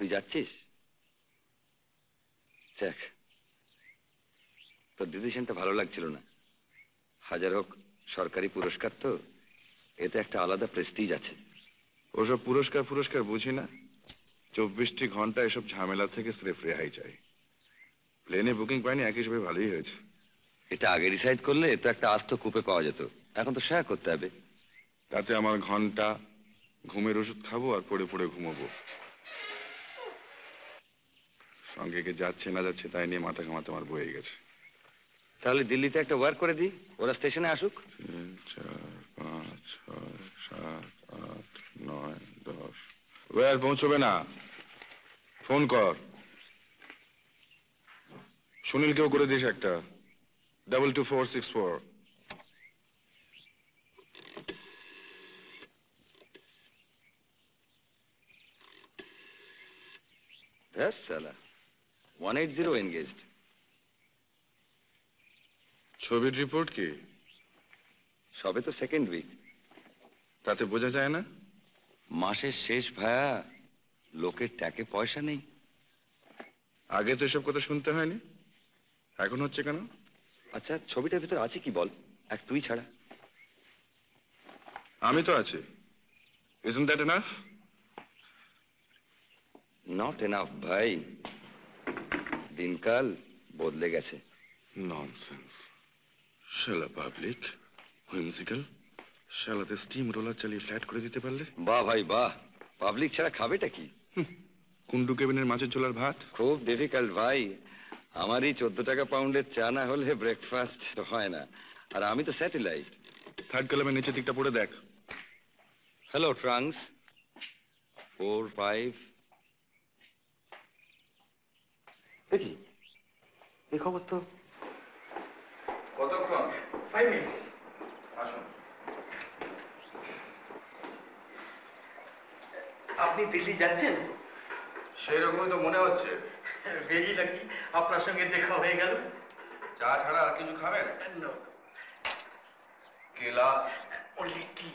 তুই যাচ্ছিস? দেখ, তোর ডিসিশনটা ভালো লাগছিল না। হাজার হোক সরকারি পুরস্কার তো, এতে একটা আলাদা প্রেস্টিজ আছে। ওসব পুরস্কার পুরস্কার বুঝি না। 24টি ঘন্টা এসব ঝামেলা থেকে স্রেফ রেহাই চাই। প্লেনে বুকিং পাইনি, এক হিসেবে ভালোই হয়েছে। এটা আগে ডিসাইড করলে তো একটা আস্ত কূপে পাওয়া যেত, এখন তো শেয়ার করতে হবে। তাতে আমার ঘন্টা, ঘুমের ওষুধ খাবো আর পড়ে পড়ে ঘুমাবো। সঙ্গে কে যাচ্ছে না যাচ্ছে তাই নিয়ে মাথা ঘামাতে আমার বয়ে গেছে। তাহলে দিল্লিতে একটা ওয়ার্ক করে দিই, ওরা স্টেশনে আসুক। 3, 4, 5, 6, 7, 8, 9, 10। ওয়ার পৌঁছবে না, ফোন কর। সুনীলকেও করে দিস একটা, 22464। হ্যাঁ সালা, 180 এনগেজড। ছবির রিপোর্ট কি? সবে তো সেকেন্ড উইক। তাতে বোঝা যায় না? মাসের শেষ ভায়া, লোকের ট্যাকে পয়সা নেই। আগে তো এসব কথা শুনতে হয়নি, এখন হচ্ছে কেন? আচ্ছা, ছবিটার ভিতর আছে কি বল, এক তুই ছাড়া? আমি তো আছি। Isn't that enough? Not enough ভাই, দিনকাল বদলে গেছে। ননসেন্স। শালা পাবলিক, হুইমজিক্যাল, শালাতে স্টিম রোলার চালিয়ে ফ্ল্যাট করে দিতে পারলে। বাহ ভাই বাহ, পাবলিক ছাড়া খাবেটা কি? কুন্ডু কেবিনের মাছের ঝোলার ভাত। খুব ডিফিকাল্ট ভাই, আমারই 14 টাকা পাউন্ডের চা না হলে ব্রেকফাস্ট হয় না। আর আমি তো স্যাটেলাইট। থার্ড কলামের নিচের দিকটা পড়ে দেখ। Hello trunks, 4, 5। দেখি এই খবর তো। কতক্ষণ? 5 মিনিট। আসুন। আপনি দিল্লি যাচ্ছেন? সেই রকমই তো মনে হচ্ছে। ভেরি লাকি, আপনার সঙ্গে দেখা হয়ে গেল। চা ছাড়া আর কিছু খাবেন? নো, কেলা? অনলি টি।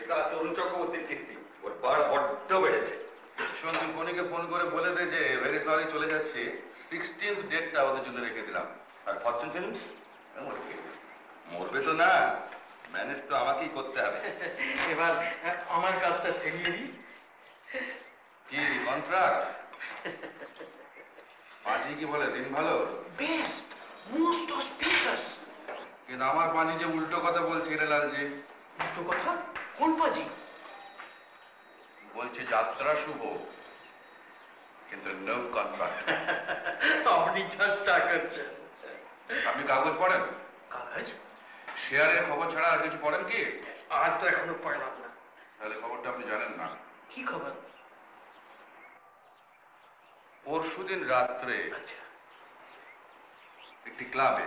এটা তরুণ চক্রবর্তীর কীর্তি, ওর বার বড্ড বেড়েছে। শোন, তুই ফোনিকে ফোন করে বলে দে যে ভেরি সরি চলে যাচ্ছি, 16th ডেটটা ওদের জন্য রেখে দিলাম। আর ফরচুন ফিল্মস মরবে তো না, ম্যানেজ তো আমাকেই করতে হবে। এবার আমার কাজটা ছেড়িয়ে দিই। কি কন্ট্রাক্ট? পাঁচি কি বলে, দিন ভালো? Best, most auspicious. কিন্তু আমার পাঁচি যে উল্টো কথা বলছে রে লালজি। উল্টো কথা? কোন পাজি? বলছে যাত্রা শুভ, কিন্তু নো কন্ট্রাক্ট। আপনি চেষ্টা করছেন। আপনি কাগজ পড়েন? কাগজ? শেয়ারের খবর ছাড়া আর কিছু পড়েন কি? আর তো এখনো পড়লাম না। তাহলে খবরটা আপনি জানেন না। কি খবর? পরশুদিন রাত্রে আচ্ছা, একটি ক্লাবে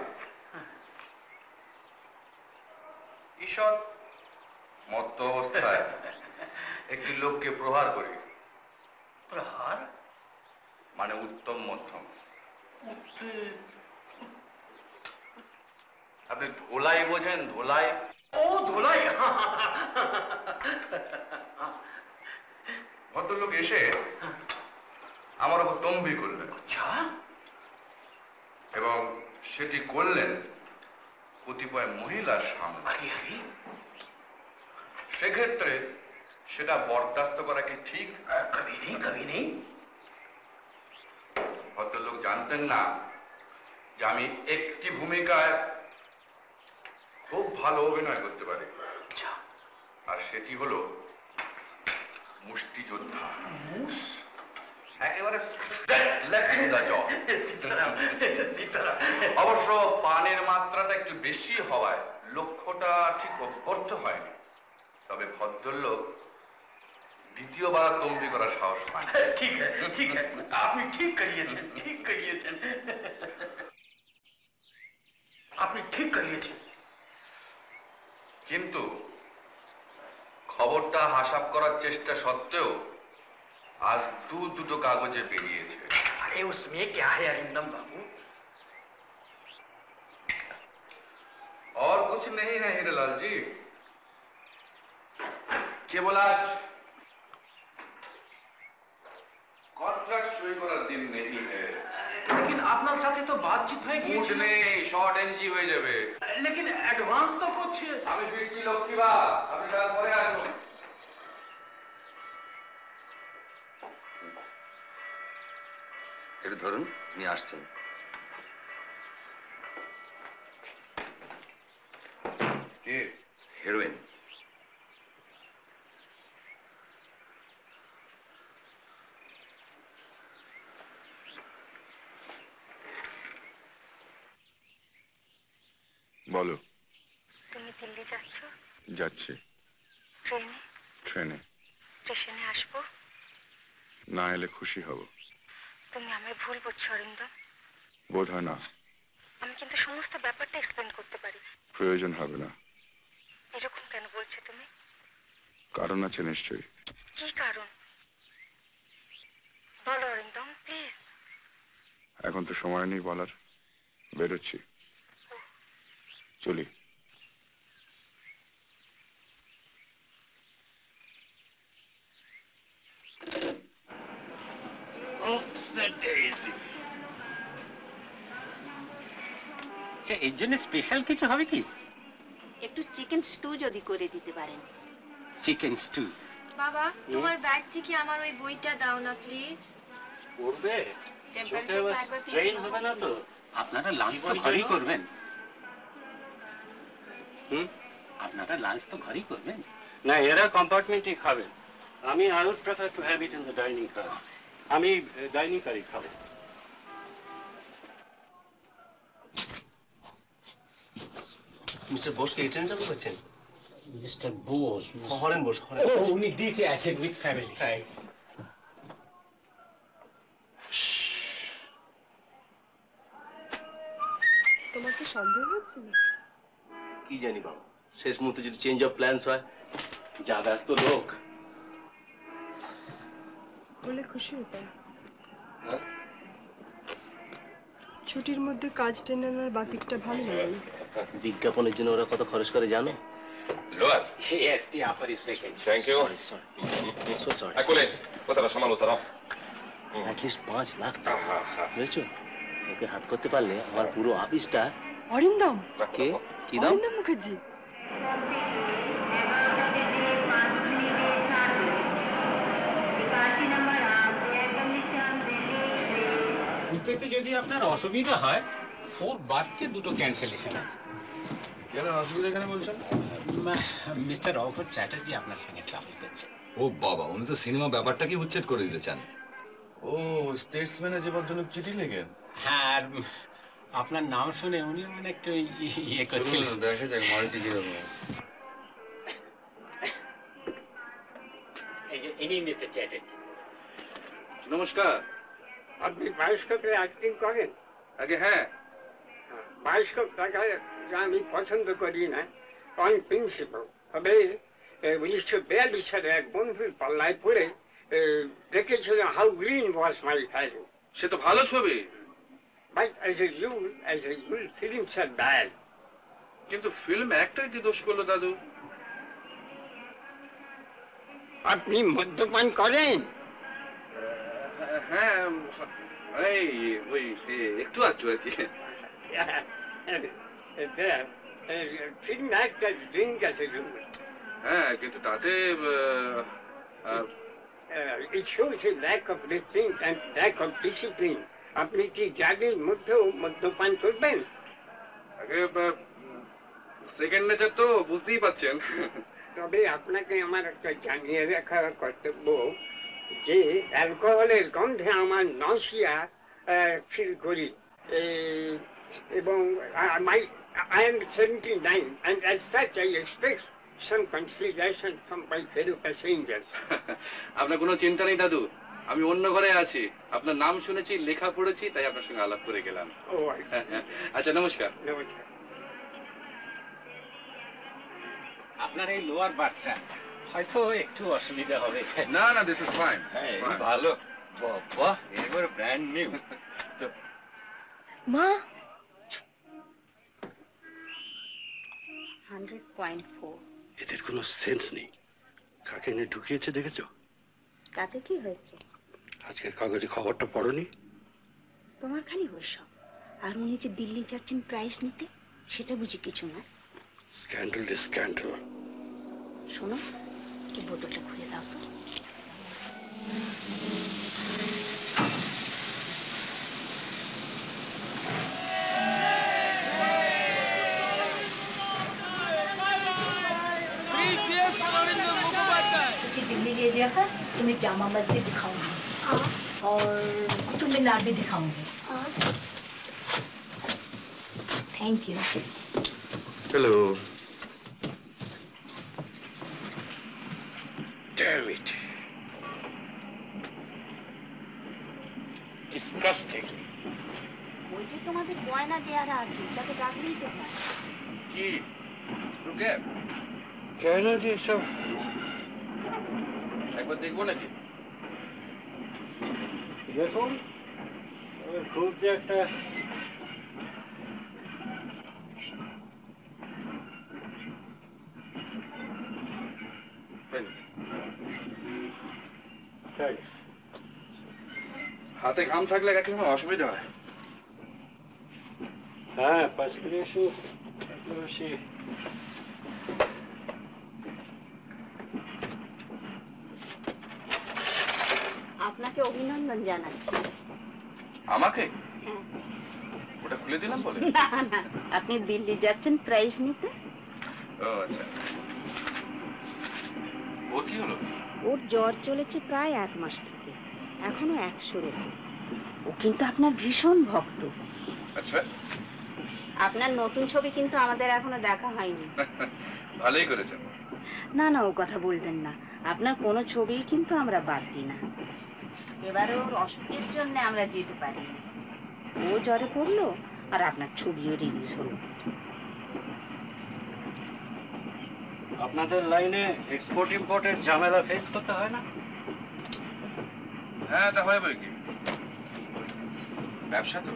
ঈষৎ মত্ত অবস্থায় একটি লোককে প্রহার করে। প্রহার মানে উত্তম মধ্যম। আপনি ধোলাই বোঝেন? ধোলাই? ও ধোলাই। ভদ্রলোক এসে আমার ওপর তম্বি করলেন। আচ্ছা, এবং সেটি করলেন কতিপয় মহিলার সামনে। সেক্ষেত্রে সেটা বরদাস্ত করা কি ঠিক? কবি নেই, কবি নেই। ভদ্রলোক জানতেন না যে আমি একটি ভূমিকায় খুব ভালো অভিনয় করতে পারি, আর সেটি হলো মুষ্টিযোদ্ধা। একেবারে অবশ্য পানের মাত্রাটা একটু বেশি হওয়ায় লক্ষ্যটা ঠিক অভ্যর্থ হয়নি। তবে ভদ্রলোক দ্বিতীয়বার তম্বি করার সাহস পান। ঠিক আছে, ঠিক আছে, আপনি ঠিক করিয়েছেন, ঠিক করিয়েছেন, আপনি ঠিক করিয়েছেন। কিন্তু খবরটা হাসাব করার চেষ্টা সত্ত্বেও আজ দুটো কাগজে বেরিয়েছে। अरे उसमें क्या है अरिंदम बाबू? और कुछ नहीं है हीरेलाल जी, केवल आज कॉन्ट्रैक्ट सही করার দিন नहीं है। लेकिन আপনার সাথে তো বাতচিত হয়ে মুড গিয়েছে। নেই, শর্ট এনজি হয়ে যাবে। लेकिन অ্যাডভান্স তো করছে। আমি বিক্রি লক্ষ্মীবা, আমি কাল পরে আসবো। এটা ধরুন, নিয়ে আসছেন। কে? হেরোইন। বলো। তুমি দিল্লি যাচ্ছ? যাচ্ছি। ট্রেনে? ট্রেনে। স্টেশনে আসবো? না এলে খুশি হব। তুমি আমায় ভুল বুঝছো অরিন্দম। বোধ হয় না। আমি কিন্তু সমস্ত ব্যাপারটা এক্সপ্লেন করতে পারি। প্রয়োজন হবে না। এরকম কেন বলছো তুমি? কারণ আছে নিশ্চয়ই। কি কারণ? বলো অরিন্দম, প্লিজ। এখন তো সময় নেই বলার। বেরোচ্ছি। চলি। এর জন্য স্পেশাল কিছু হবে কি? একটু চিকেন স্টু যদি করে দিতে পারেন। Chicken stew. বাবা, তোমার ব্যাগ থেকে আমার ওই বইটা দাও না প্লিজ। করবে? টেম্পারেচার ট্রেন হবে না তো? আপনারা লাঞ্চ তো ঘরেই করবেন। আপনারা লাঞ্চ তো ঘরেই করবেন। না, এরা কম্পার্টমেন্টে খাবেন। আমি I would prefer to have it in the dining car. আমি ডাইনিং কারই খাবো। মিস্টার বোসকে এই ট্রেন চালু করছেন? মিস্টার বোস। হরেন বোস, হরেন। উনি দিতে আছেন উইথ ফ্যামিলি। তোমার কি সন্দেহ হচ্ছে না? কি জানি বাবা, শেষ মুহূর্তে যদি চেঞ্জ অফ প্ল্যান্স হয়। যা ব্যস্ত লোক। বলে খুশি হতাম। হ্যাঁ? ছুটির মধ্যে কাজ টেনে আনার বাতিকটা ভালো লাগে না। বিজ্ঞাপনের জন্য ওরা কত খরচ করে জানো? Lower. Yes, the upper is vacant. Thank you. So sorry. কোলে কথাটা সামালো তারা। At least 5 লাখ টাকা। বুঝেছো? ওকে হাত করতে পারলে আমার পুরো অফিসটা। অরিন্দম, কে? কি দাম? অরিন্দম মুখার্জি। দুটোতে যদি আপনার অসুবিধা হয়, 4 বারকে দুটো ক্যান্সেলেশন আছে। কেন অসুবিধা এখানে বলছেন? মিস্টার অঘর চ্যাটার্জি আপনার সঙ্গে ট্রাভেল করছে। ও বাবা, উনি তো সিনেমা ব্যাপারটাকে উচ্ছেদ করে দিতে চান। ও স্টেটসম্যানে যে ভদ্রলোক চিঠি লেখেন। হ্যাঁ, আর আপনার নাম শুনে উনি মানে একটু ইয়ে করছিলেন। দেখা যাক মালটি কিরকম। এই যে ইনি মিস্টার চ্যাটার্জি। নমস্কার। আপনি বায়োস্কোপে অ্যাক্টিং করেন? আগে হ্যাঁ। বায়োস্কোপ দেখায় আমি পছন্দ করি না অন প্রিন্সিপাল। তবে 1942 সালে এক বন্ধুর পাল্লায় পড়ে দেখেছিল how green was my valley. সে তো ভালো ছবি, but as a rule films are bad. কিন্তু ফিল্ম একটাই কি দোষ করলো দাদু? আপনি মদ্যপান করেন? হ্যাঁ, এই ওই একটু আধটু আর কি। ফিল্ম একটা ড্রিঙ্ক আছে। হ্যাঁ, কিন্তু তাতে it shows a lack of restraint and lack of discipline. আপনি কি জাগের মধ্যেও মদ্যপান করবেন? আগে সেকেন্ড নেচার তো বুঝতেই পাচ্ছেন। তবে আপনাকে আমার একটা জানিয়ে রাখার কর্তব্য যে অ্যালকোহলের গন্ধে আমার নসিয়া ফিল করি, এবং I am 79 and as such I expect some consideration from my fellow passengers. আপনার কোনো চিন্তা নেই দাদু, আমি অন্য ঘরে আছি। আপনার নাম শুনেছি, লেখা পড়েছি, তাই আপনার সঙ্গে আলাপ করে গেলাম। ও আচ্ছা, নমস্কার। নমস্কার। আপনার এই লোয়ার বার্থটা হয়তো একটু অসুবিধা হবে। না না, দিস ইজ ফাইন। ভালো বাবা, এবার ব্র্যান্ড নিউ। মা, 100.4। এদের কোনো সেন্স নেই। কাকে এনে ঢুকিয়েছে দেখেছো? তাতে কি হয়েছে? আজকের কাগজে খবরটা পড়োনি? তোমার খালি ওইসব। আর উনি যে দিল্লি যাচ্ছেন প্রাইজ নিতে, সেটা বুঝি কিছু না। Scandal scandal. শোনো, এই বোতলটা খুলে দাও তো। दिल्ली ले जाकर तुम्हें जामा मस्जिद दिखाऊंगी और कुतुब मीनार भी दिखाऊंगी। Thank you. Hello. Damn it. Disgusting. ওই যে তোমাদের গয়না দেওয়ার আছে, তাকে ডাকলেই তো হয়। কি কেন যে সব একবার দেখবো নাকি? দেখুন, খুব যে একটা হাতে ঘাম থাকলে একই সময় অসুবিধা হয়। হ্যাঁ, পার্সপিরেশন বেশি। আপনাকে অভিনন্দন জানাচ্ছি। আমাকে? হ্যাঁ। ওটা খুলে দিলাম বলে? না না, আপনি দিল্লি যাচ্ছেন প্রাইজ নিতে। ও আচ্ছা। ওর কি হলো? ওর জ্বর চলেছে প্রায় 1 মাস থেকে, এখনো 100-এর উপর। ও কিন্তু আপনার ভীষণ ভক্ত। আচ্ছা। আপনার নতুন ছবি কিন্তু আমাদের এখনো দেখা হয়নি। ভালোই করেছেন। না না, ও কথা বলবেন না। আপনার কোনো ছবি কিন্তু আমরা বাদ দিই না। এবারে ওর অসুখের জন্য আমরা যেতে পারিনি। ও জ্বরে পড়লো আর আপনার ছবিও রিলিজ হলো। আপনাদের লাইনে এক্সপোর্ট ইম্পোর্টের ঝামেলা ফেস করতে হয় না? হ্যাঁ, তা হয় বই কি, ব্যবসা তো।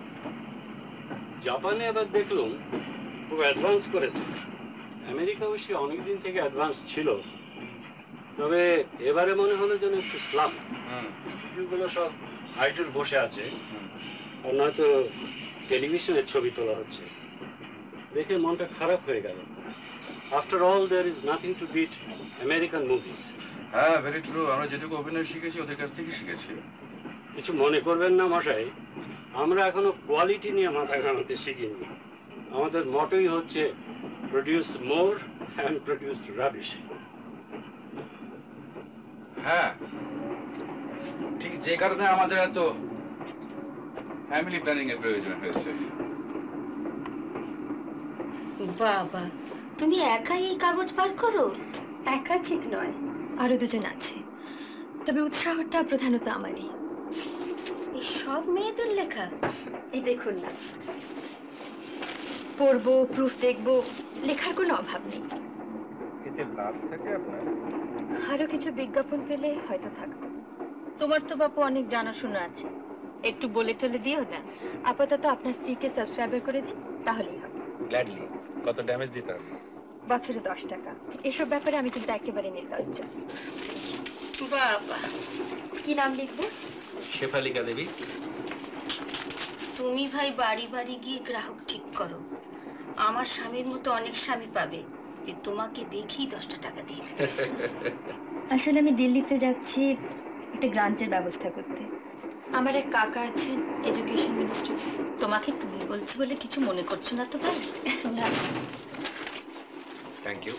জাপানে এবার দেখলাম খুব অ্যাডভান্স করেছে। আমেরিকা অবশ্যই অনেকদিন থেকে অ্যাডভান্স ছিল, তবে এবারে মনে হলো যেন একটু স্লাম। স্টুডিওগুলো সব আইডল বসে আছে, আর নয়তো টেলিভিশনের ছবি তোলা হচ্ছে। দেখে মনটা খারাপ হয়ে গেল। After all there is nothing to beat American movies. হ্যাঁ, ভেরি ট্রু। আমরা যেটুকু অভিনয় শিখেছি ওদের কাছ থেকে শিখেছি। কিছু মনে করবেন না মশাই, আমরা এখনো কোয়ালিটি নিয়ে মাথা ঘামাতে শিখিনি। আমাদের মটোই হচ্ছে produce more and produce rubbish. হ্যাঁ, ঠিক যে কারণে আমাদের এত ফ্যামিলি প্ল্যানিং এর প্রয়োজন হয়েছে। বাবা, তুমি একাই এই কাগজ পার করো? একা ঠিক নয়, আরো দুজন আছে, তবে উৎসাহটা প্রধানত আমারই। এই সব মেয়েদের লেখা? এই দেখুন না, পড়বো, প্রুফ দেখবো, লেখার কোনো অভাব নেই। এতে লাভ থাকে আপনার? আরো কিছু বিজ্ঞাপন পেলে হয়তো থাকতো। তোমার তো বাপু অনেক জানাশোনা আছে, একটু বলে টলে দিও না। আপাতত আপনার স্ত্রীকে সাবস্ক্রাইবার করে দিন, তাহলেই হবে। গ্ল্যাডলি। কত ড্যামেজ দিতে হবে? বছরে 10 টাকা। এসব ব্যাপারে আমি কিন্তু একেবারে নির্লজ্জ। বাবা, কি নাম লিখবো? শেফালিকা দেবী। তুমি ভাই বাড়ি বাড়ি গিয়ে গ্রাহক ঠিক করো। আমার স্বামীর মতো অনেক স্বামী পাবে যে তোমাকে দেখেই 10টা টাকা দিয়ে দেবে। আসলে আমি দিল্লিতে যাচ্ছি একটা গ্রান্টের ব্যবস্থা করতে। আমার এক কাকা আছেন এডুকেশন মিনিস্ট্রি। তোমাকে তুমি বলছি বলে কিছু মনে করছো না তো ভাই? না। Thank you.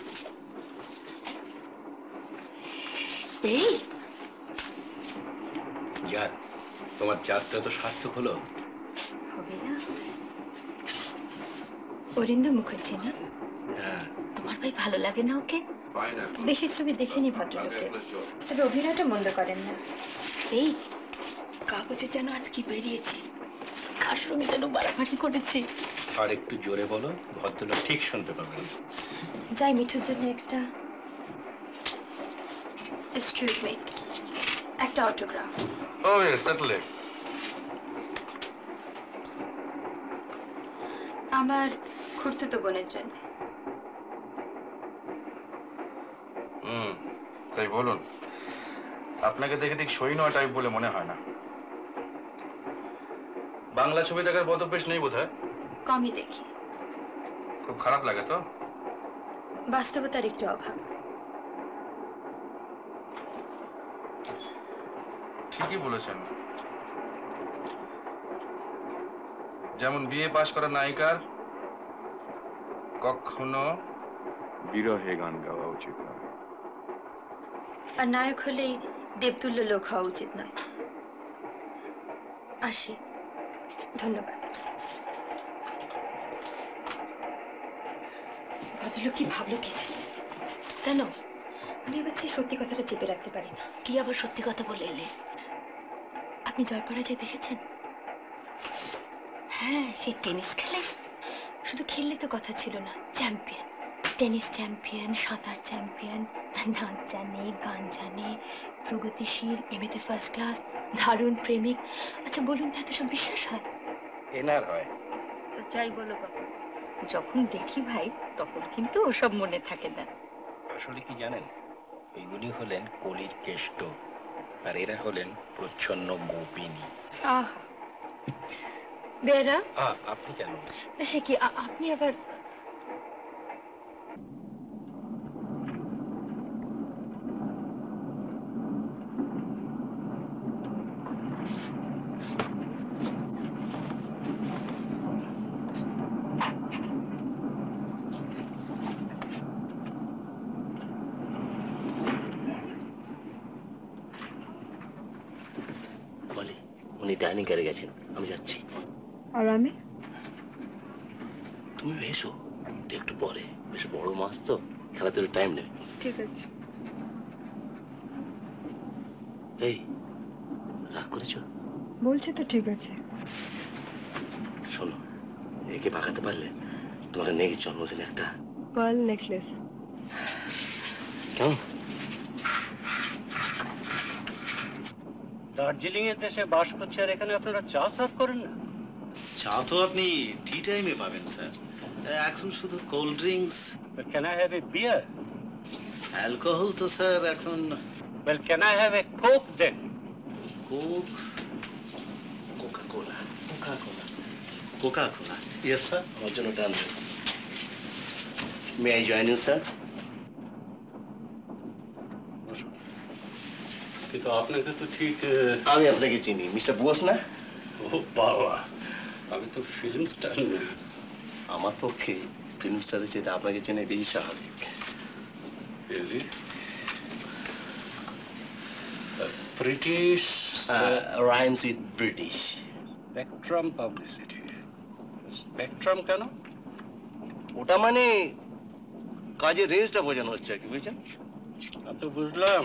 এই যাক, তোমার যাত্রা তো সার্থক হলো। হবে না? অরিন্দম মুখার্জি না? হ্যাঁ। তোমার ভাই ভালো লাগে না ওকে? বেশি ছবি দেখেনি ভদ্রলোকে, তবে অভিনয়টা মন্দ করেন না। এই কাগজে যেন আজ কি বেরিয়েছে, কার সঙ্গে যেন বাড়াবাড়ি করেছে। আর একটু জোরে বলো, ভদ্রলোক ঠিক শুনতে পাবেন। যাই মিঠুর জন্য একটা, এক্সকিউজ মি, একটা অটোগ্রাফ। ও ইয়েস, সার্টেনলি। আমার খুড়তুতো বোনের জন্য। তাই বলুন। আপনাকে দেখে ঠিক সই নয় টাইপ বলে মনে হয় না। বাংলা ছবি দেখার বদভ্যাস নেই বোধহয়। কমই দেখি। খুব খারাপ লাগে তো। বাস্তবতার একটু অভাব। ঠিকই বলেছেন। যেমন বিএ পাশ করা নায়িকার কখনো বিরহে গান গাওয়া উচিত নয়। আর নায়ক হলেই দেবতুল্য লোক হওয়া উচিত নয়। আসি, ধন্যবাদ। ভদ্রলোক কি ভাবলো কি জানি। কেন আমি এবার সেই সত্যি কথাটা চেপে রাখতে পারি না। কি আবার সত্যি কথা বলে এলে? আপনি জয় পরাজয় দেখেছেন? হ্যাঁ, সে টেনিস খেলে। শুধু খেললে তো কথা ছিল না, চ্যাম্পিয়ন, টেনিস চ্যাম্পিয়ন, সাঁতার চ্যাম্পিয়ন, নাচ জানে, গান জানে, প্রগতিশীল, এমএতে ফার্স্ট ক্লাস, দারুণ প্রেমিক। আচ্ছা বলুন তো, এত সব বিশ্বাস হয়? এনার হয়। তো যাই বলো বাবা, যখন দেখি ভাই তখন কিন্তু ওসব মনে থাকে না। আসলে কি জানেন, এইগুলি হলেন কলির কেষ্ট, আর এরা হলেন প্রচ্ছন্ন গোপিনী। আহা, বেরা, আপনি কেন? না সে কি, আপনি আবার বলি, উনি ডাইনিং করে গেছেন, আমি যাচ্ছি। আর আমি? তুমি এসো একটু পরে, বেশ বড় মাছ তো, খেলাধুলোর টাইম নেই। ঠিক আছে। এই, রাগ করেছো? বলছে তো ঠিক আছে। শোনো, একে পাকাতে পারলে তোমার নেই জন্মদিনে একটা পার্ল নেকলেস। কেমন? দার্জিলিং এর দেশে বাস করছে আর এখানে আপনারা চা সার্ভ করেন না? চা তো আপনি টি টাইমে পাবেন স্যার, এখন শুধু cold drinks. Can I have a beer? Alcohol তো স্যার এখন। Well can I have a Coke then? Coke, Coca Cola. Coca Cola, Coca Cola. Yes sir. আমার জন্য done. May I join you sir? কিন্তু আপনাকে তো ঠিক। আমি আপনাকে চিনি, মিস্টার বোস না? ও বাবা, আমি তো ফিল্ম স্টার নই। আমার পক্ষে ফিল্ম স্টারের চেয়ে আপনাকে চেনে বেশি স্বাভাবিক। Really? British rhymes with British. Spectrum Publicity. Spectrum কেন? ওটা মানে কাজের রেঞ্জটা বোঝানো হচ্ছে আর কি, বুঝছেন? আমি তো বুঝলাম,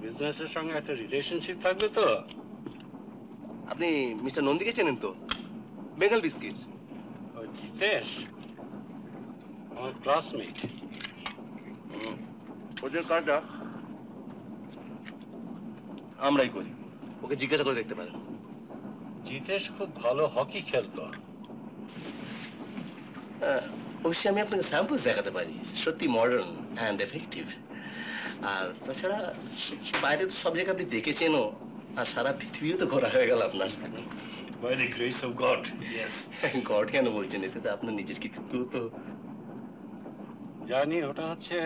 বিজনেসের সঙ্গে একটা রিলেশনশিপ থাকবে তো। আপনি মিস্টার নন্দীকে চেনেন তো? বেঙ্গল বিস্কিটস। ও জিতেশ, আমার ক্লাসমেট। ওদের কাজটা আমরাই করি, ওকে জিজ্ঞাসা করে দেখতে পারেন। জিতেশ খুব ভালো হকি খেলতো। অবশ্যই আমি আপনাকে স্যাম্পলস দেখাতে পারি, সত্যি মডার্ন অ্যান্ড এফেক্টিভ। আর তাছাড়া বাইরে তো সব জায়গায় আপনি দেখেছেনও, আর সারা পৃথিবীও তো ঘোরা হয়ে গেল আপনার। By the grace of God, yes. God কেন বলছেন, এতে তো আপনার নিজের কিছু তো। জানি, ওটা হচ্ছে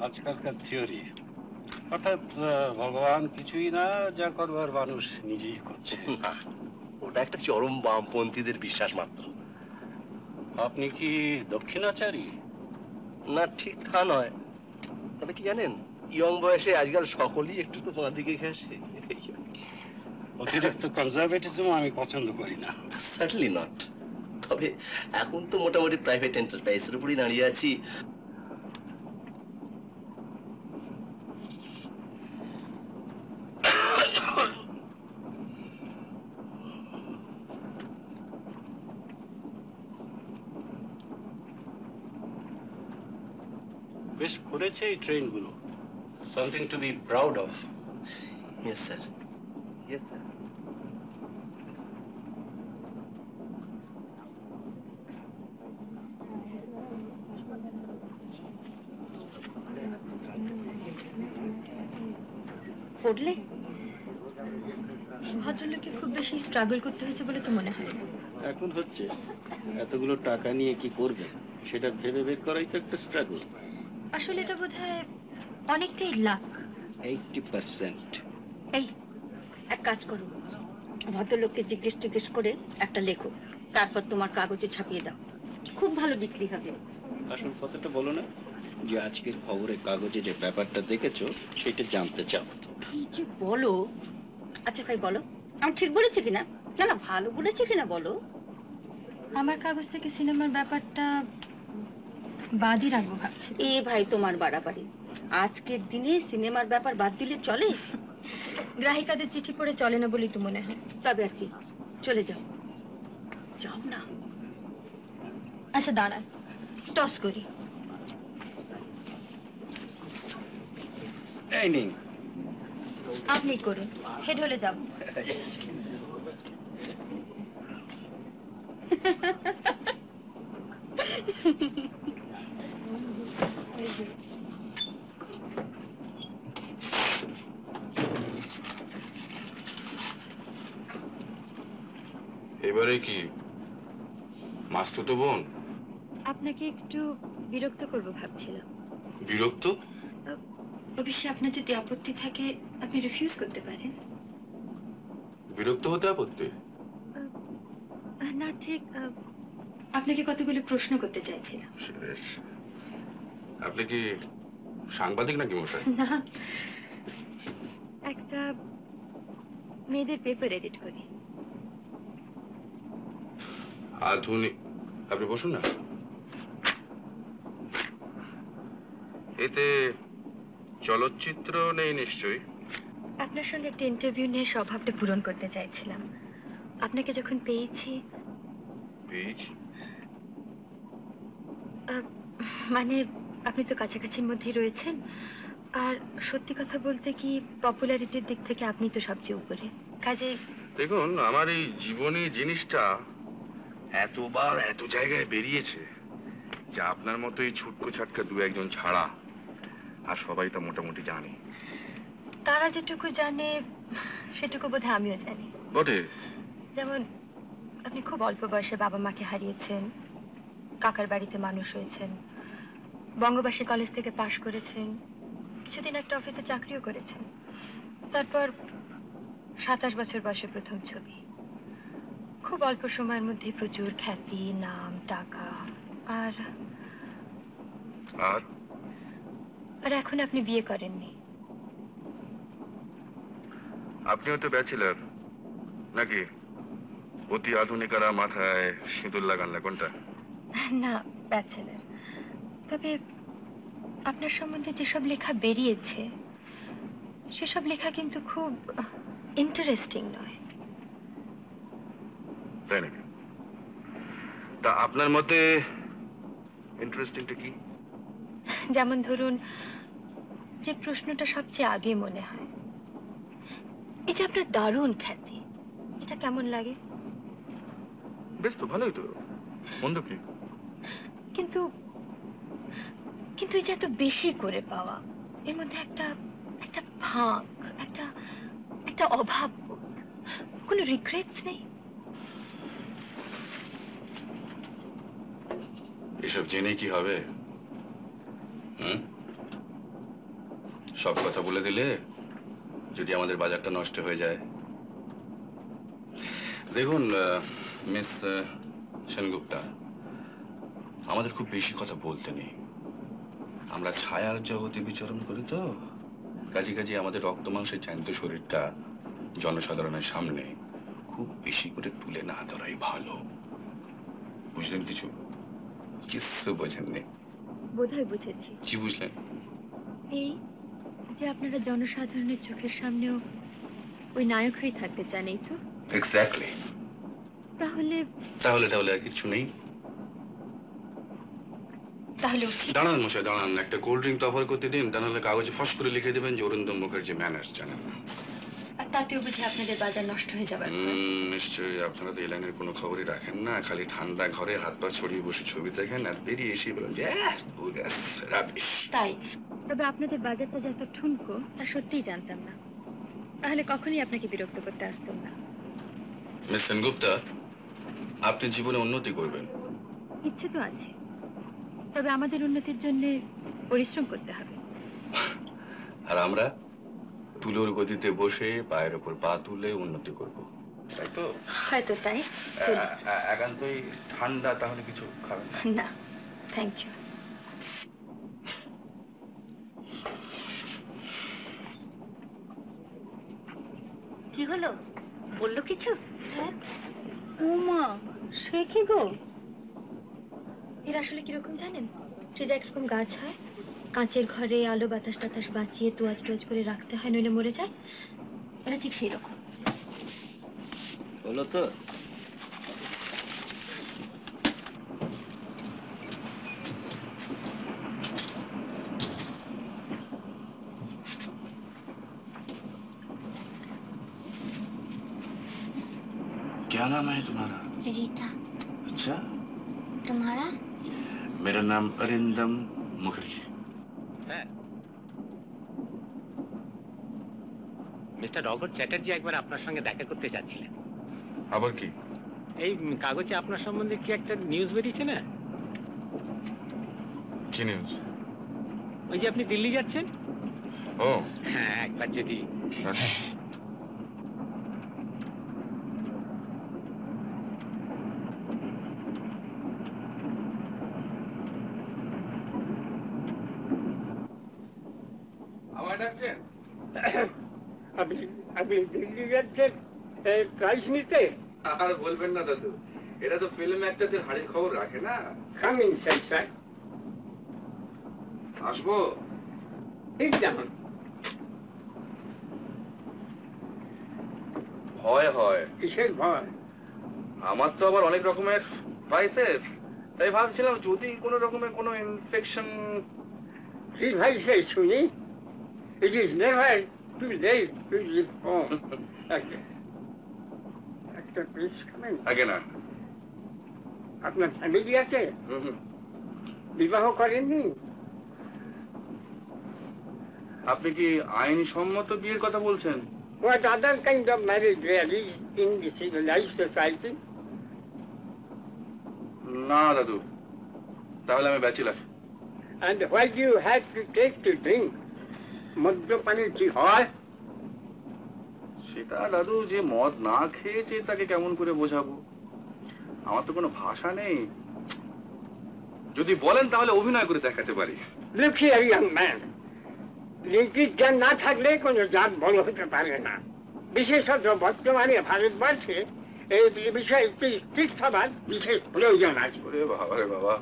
আজকালকার থিওরি, অর্থাৎ ভগবান কিছুই না, যা করবার মানুষ নিজেই করছে। না, ওটা একটা চরম বামপন্থীদের বিশ্বাস মাত্র। আপনি কি দক্ষিণাচারী? না, ঠিক তা নয়, তবে কি জানেন, ইয়ং বয়সে আজকাল সকলেই একটু তো তোমার দিকে ঘেঁষে। অতিরিক্ত কনজারভেটিজম আমি পছন্দ করি না। Certainly not. তবে এখন তো মোটামুটি প্রাইভেট এন্টারপ্রাইজের উপরই দাঁড়িয়ে আছি। বেশ করেছে এই ট্রেনগুলো, something to be proud of. Yes sir, yes sir. পড়লে? ভদ্রলোককে খুব বেশি স্ট্রাগল করতে হয়েছে বলে তো মনে হয় না। এখন হচ্ছে এতগুলো টাকা নিয়ে কি করবে সেটা ভেবে বের করাই তো একটা স্ট্রাগল। আসলে এটা বোধহয় অনেকটাই লাক। 80%। এই এক কাজ করো, ভদ্রলোককে জিজ্ঞেস করে একটা লেখো, তারপর তোমার কাগজে ছাপিয়ে দাও, খুব ভালো বিক্রি হবে। আসল কথাটা বলো না, যে আজকের খবরের কাগজে যে ব্যাপারটা দেখেছো সেটা জানতে চাও। কি যে বলো। আচ্ছা তাই বলো, আমি ঠিক বলেছি কিনা, না না ভালো বলেছি কিনা বলো। আমার কাগজ থেকে সিনেমার ব্যাপারটা বাদই রাখবো ভাবছি। এ ভাই তোমার বাড়াবাড়ি, আজকের দিনে সিনেমার ব্যাপার বাদ দিলে চলে? গ্রাহিকাদের চিঠি পড়ে চলে না বলেই তো মনে হয়। তবে আর কি, চলে যাও, যাও না। আচ্ছা দাঁড়ান, টস করি। এই নিন। আপনি করুন, হেড হলে যাব। এবারে কি মাস্তুতো বোন? আপনাকে একটু বিরক্ত করব ভাবছিলাম। বিরক্ত? অবশ্যই আপনার যদি আপত্তি থাকে আপনি রিফিউজ করতে পারেন। বিরক্ত হতে আপত্তি? না ঠিক, আপনাকে কতগুলো প্রশ্ন করতে চাইছিলাম। আপনি কি সাংবাদিক নাকি মশাই? না, একটা মেয়েদের পেপার এডিট করি। আধুনিক? আপনি বসুন না। এতে চলচ্চিত্র নেই নিশ্চয়ই? আপনার সঙ্গে একটা ইন্টারভিউ নিয়ে স্বভাবটা পূরণ করতে চাইছিলাম। আপনাকে যখন পেয়েছি, মানে আপনি তো কাছাকাছির মধ্যেই রয়েছেন, আর সত্যি কথা বলতে কি পপুলারিটির দিক থেকে আপনি তো সবচেয়ে উপরে। কাজে দেখুন, আমার এই জীবনী জিনিসটা এতবার এত জায়গায় বেরিয়েছে যে আপনার মতো এই ছুটকো ছাটকা দু একজন ছাড়া আর সবাই তা মোটামুটি জানে। তারা যেটুকু জানে সেটুকু বোধহয় আমিও জানি। বটে। যেমন আপনি খুব অল্প বয়সে বাবা মাকে হারিয়েছেন, কাকার বাড়িতে মানুষ হয়েছেন, বঙ্গবাসী কলেজ থেকে পাশ করেছেন, কিছুদিন একটা অফিসে চাকরিও করেছেন, তারপর 27 বছর বয়সে প্রথম ছবি, খুব অল্প সময়ের মধ্যে প্রচুর খ্যাতি, নাম, টাকা, আর আর এখন আপনি বিয়ে করেননি। আপনিও তো ব্যাচেলার নাকি? অতি আধুনিকারা মাথায় সিঁদুর লাগান না, কোনটা? না, ব্যাচেলার। তবে আপনার সম্বন্ধে যেসব লেখা বেরিয়েছে সেসব লেখা কিন্তু খুব ইন্টারেস্টিং নয়। তাই নাকি? তা আপনার মতে ইন্টারেস্টিংটা কি? যেমন ধরুন, যে প্রশ্নটা সবচেয়ে আগে মনে হয়, এই যে আপনার দারুণ খ্যাতি, এটা কেমন লাগে? বেশ তো, ভালোই তো, মন্দ কি? কিন্তু কিন্তু এই যে এত বেশি করে পাওয়া, এর মধ্যে একটা একটা ভাগ, একটা একটা অভাব বোধ, কোনো রিগ্রেটস নেই? এসব জেনে কি হবে? সব কথা বলে দিলে যদি আমাদের বাজারটা নষ্ট হয়ে যায়। দেখুন মিস সেনগুপ্তা, আমাদের খুব বেশি কথা বলতে নেই। আমরা ছায়ার জগতে বিচরণ করি তো, কাজে কাজে আমাদের রক্ত মাংসের জ্যান্ত শরীরটা জনসাধারণের সামনে খুব বেশি করে তুলে না ধরাই ভালো। বুঝলেন কিছু? কিছু বোঝেননি? বোধহয় বুঝেছি। কি বুঝলেন? এই যে আপনারা জনসাধারণের চোখের সামনেও ওই নায়ক হয়ে থাকতে চান, এই তো? এক্স্যাক্টলি। তাহলে তাহলে তাহলে আর কিছু নেই। তাহলে দাঁড়ান মশাই, দাঁড়ান, একটা কোল্ড ড্রিঙ্ক তো অফার করতে দিন, তা নাহলে কাগজে ফস করে লিখে দেবেন যে অরিন্দম মুখার্জি ম্যানার্স জানেন না। আর তাতেও বুঝি আপনাদের বাজার নষ্ট হয়ে যাবার? নিশ্চয়ই। আপনারা তো এই লাইনের কোনো খবরই রাখেন না, খালি ঠান্ডা ঘরে হাত পা ছড়িয়ে বসে ছবি দেখেন আর বেরিয়ে এসে বলেন যে রাবিশ। তাই? তবে আপনাদের বাজারটা যত ঠুনকো তা সত্যিই জানতাম না। তাহলে কখনোই আপনাকে বিরক্ত করতে আসতাম না। মিস সেনগুপ্তা, আপনি জীবনে উন্নতি করবেন। ইচ্ছে তো আছে, তবে আমাদের উন্নতির জন্য পরিশ্রম করতে হবে। আর আমরা তুলোর গতিতে বসে পায়ের ওপর পা তুলে উন্নতি করব, তাই তো? হয়তো তাই। চলুন। একান্তই ঠান্ডা, তাহলে কিছু খাবেন না? Thank you. কি হলো, বললো কিছু? হ্যাঁ। উমা, সে কি গো? এর আসলে কিরকম জানেন? সে যে একরকম গাছ হয়, কাঁচের ঘরে আলো বাতাস টাতাস বাঁচিয়ে তোয়াজ টোয়াজ করে রাখতে হয়, নইলে মরে যায়। এরা ঠিক সেই রকম। হলো তো। क्या नाम है तुम्हारा? रीता। अच्छा, तुम्हारा? मेरा नाम अरिंदम मुखर्जी। মিস্টার রবার্ট চ্যাটার্জি একবার আপনার সঙ্গে দেখা করতে যাচ্ছিলেন। আবার কি? এই কাগজে আপনার সম্বন্ধে কি একটা নিউজ বেরিয়েছে না? কি নিউজ? ওই যে আপনি দিল্লি যাচ্ছেন। ও হ্যাঁ, একবার যদি। আচ্ছা। আমার ডাকছেন? আপনি দিল্লি যাচ্ছেন প্রাইজ নিতে? আর বলবেন না দাদু, এটা তো ফিল্ম অ্যাক্টরদের হাড়ির খবর রাখে না। Coming sir. আসবো? ঠিক যেমন। ভয় হয়? কিসের ভয়? আমার তো আবার অনেক রকমের ভাইসেস, তাই ভাবছিলাম যদি কোনো রকমের কোনো ইনফেকশন। কি ভাইসেস শুনি? It is never too late to leave home. একটা প্লিজ খাবেন? আগে না। আপনার ফ্যামিলি আছে? বিবাহ করেননি? আপনি কি আইনি সম্মত বিয়ের কথা বলছেন? What other kind of marriage there is in the civilized society? না দাদু, তাহলে আমি bachelor. And why do you have to take to drink? মদ্যপানে কি হয়? সেটা দাদু, যে মদ না খেয়েছে তাকে কেমন করে বোঝাবো? আমার তো কোনো ভাষা নেই। যদি বলেন তাহলে অভিনয় করে দেখাতে পারি। Look here, young man. নীতির জ্ঞান না থাকলে কোনো জাত বড় হতে পারে না। বিশেষত বর্তমানে ভারতবর্ষে এই বিষয়ে একটু স্ট্রিক্ট হবার বিশেষ প্রয়োজন আছে। ওরে বাবা রে বাবা,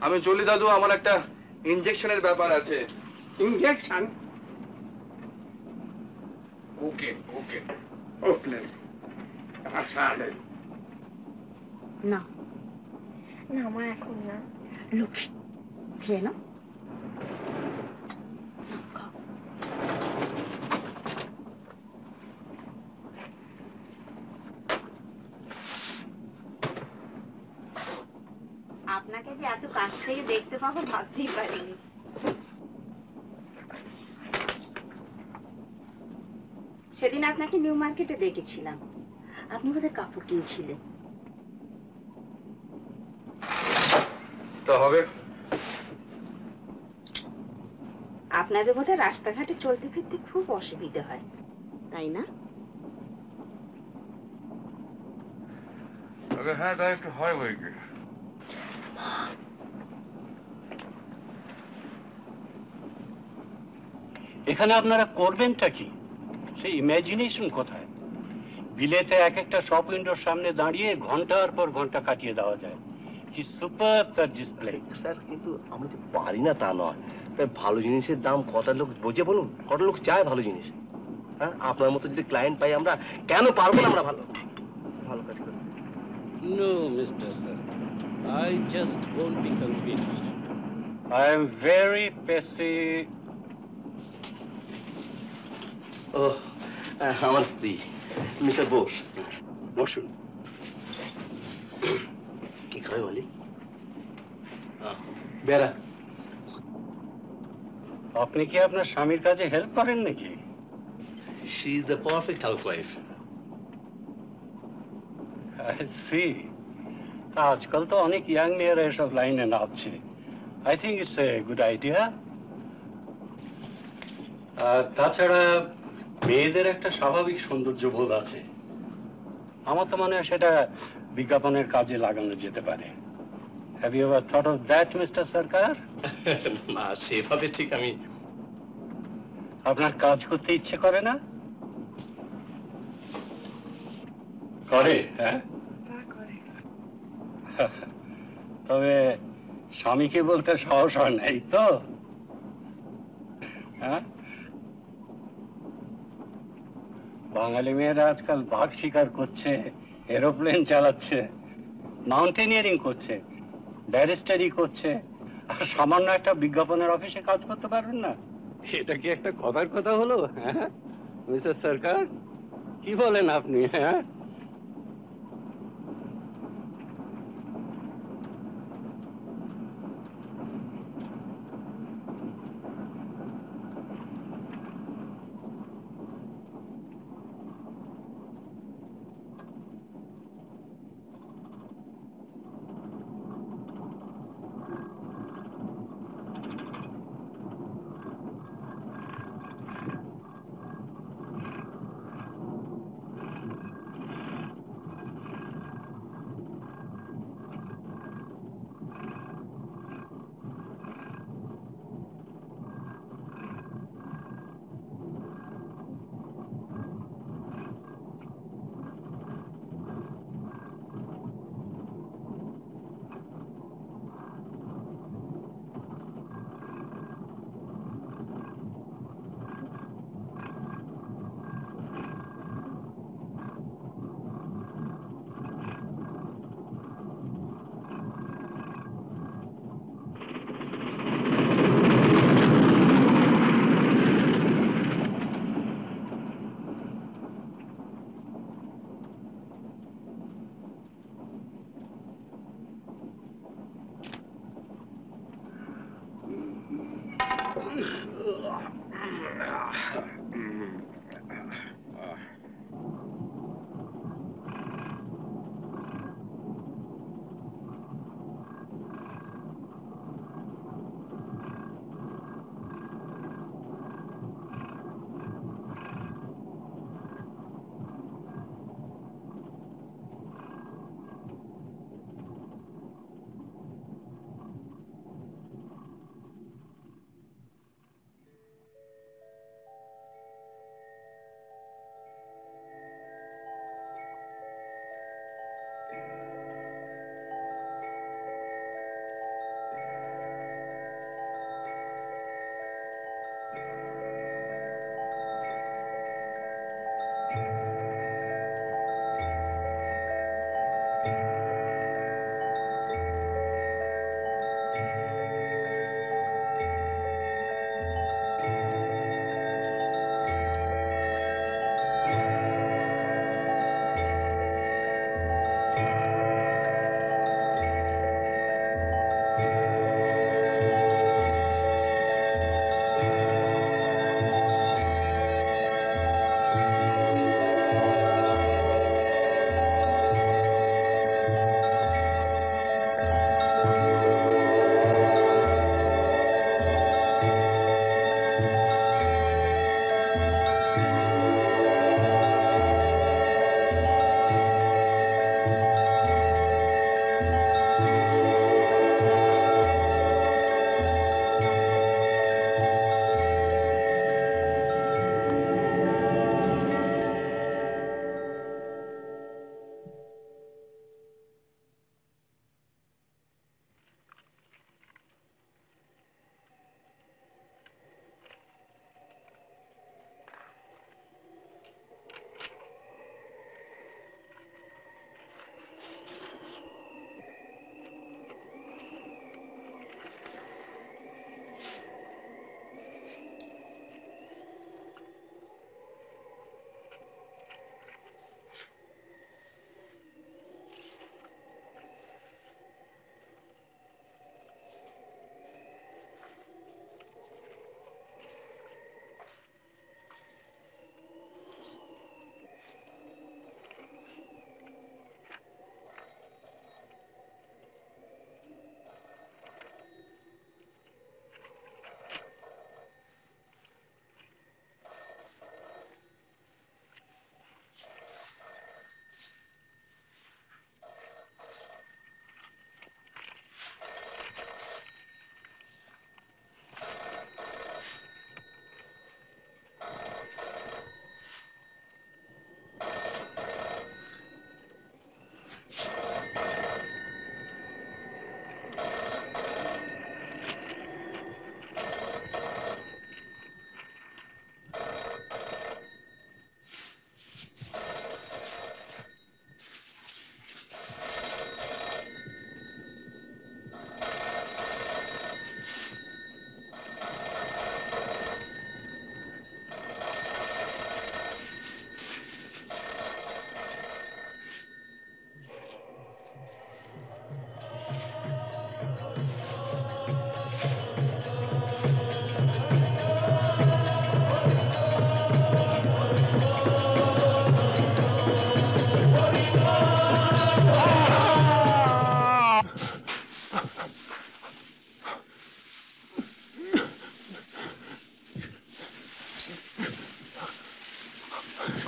আমি চলি দাদু, আমার একটা ইনজেকশনের ব্যাপার আছে। ইনজেকশন? ওকে ওকে ওকে। আচ্ছা না না, আমার এখন না। লক্ষ্মী খেয়ে নাও। আপনাকে যে এত কাছ থেকে দেখতে পাবো ভাবতেই পারিনি। সেদিন আপনাকে নিউ মার্কেটে দেখেছিলাম, আপনি বোধহয় কাপড় কিনছিলেন। তো হবে। আপনাদের বোধহয় রাস্তাঘাটে চলতে ফিরতে খুব অসুবিধা হয়, তাই না? হ্যাঁ, তাই একটু হয় বই কি। এখানে আপনারা করবেনটা কি? সেই ইমাজিনেশন কোথায়? বিলেতে এক একটা শপ উইন্ডোর সামনে দাঁড়িয়ে ঘন্টার পর ঘন্টা কাটিয়ে দেওয়া যায়। কি সুপার তার ডিসপ্লে। স্যার, কিন্তু আমরা যে পারি না তা নয়। তাই ভালো জিনিসের দাম কত লোক বোঝে বলুন? কত লোক চায় ভালো জিনিস? হ্যাঁ, আপনার মতো যদি ক্লায়েন্ট পাই আমরা, কেন পারবো না আমরা ভালো ভালো কাজ করতে? No, Mr. Sir. I just won't be convinced. I am very pessimistic. ও, আমার স্ত্রী মিস্টার বোস। বসুন। কি খাবে বলি? বেড়া। আপনি কি আপনার স্বামীর কাজে হেল্প করেন নাকি? She is the perfect house wife. C আজকাল তো অনেক ইয়াং মেয়েরা এসব লাইনে নামছে। I think it's a good idea. তাছাড়া মেয়েদের একটা স্বাভাবিক সৌন্দর্য বোধ আছে, আমার তো মনে হয় সেটা বিজ্ঞাপনের কাজে লাগানো যেতে পারে। Have you ever thought of that mister Sarkar? না, সেভাবে ঠিক আমি। আপনার কাজ করতে ইচ্ছে করে না? করে, হ্যাঁ? তবে স্বামীকে বলতে সাহস হয় নাই তো? হ্যাঁ, বাঙালি মেয়েরা আজকাল বাঘ শিকার করছে, এরোপ্লেন চালাচ্ছে, মাউন্টেনিয়ারিং করছে, ব্যারিস্টারি করছে, আর সামান্য একটা বিজ্ঞাপনের অফিসে কাজ করতে পারবেন না? এটা কি একটা কথার কথা হলো? হ্যাঁ মিস্টার সরকার, কি বলেন আপনি? হ্যাঁ,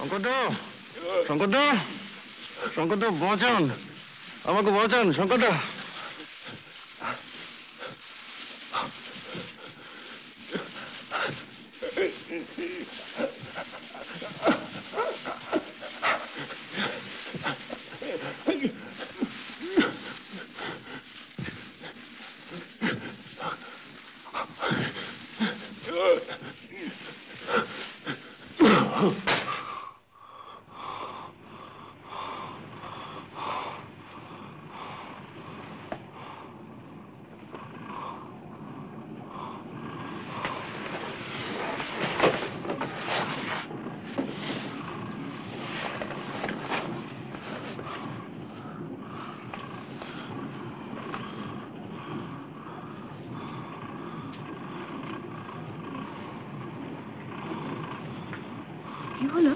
শঙ্করদা, শঙ্করদা, শঙ্করদা বাঁচান, আমাকে বাঁচান শঙ্করদা। কি হলো?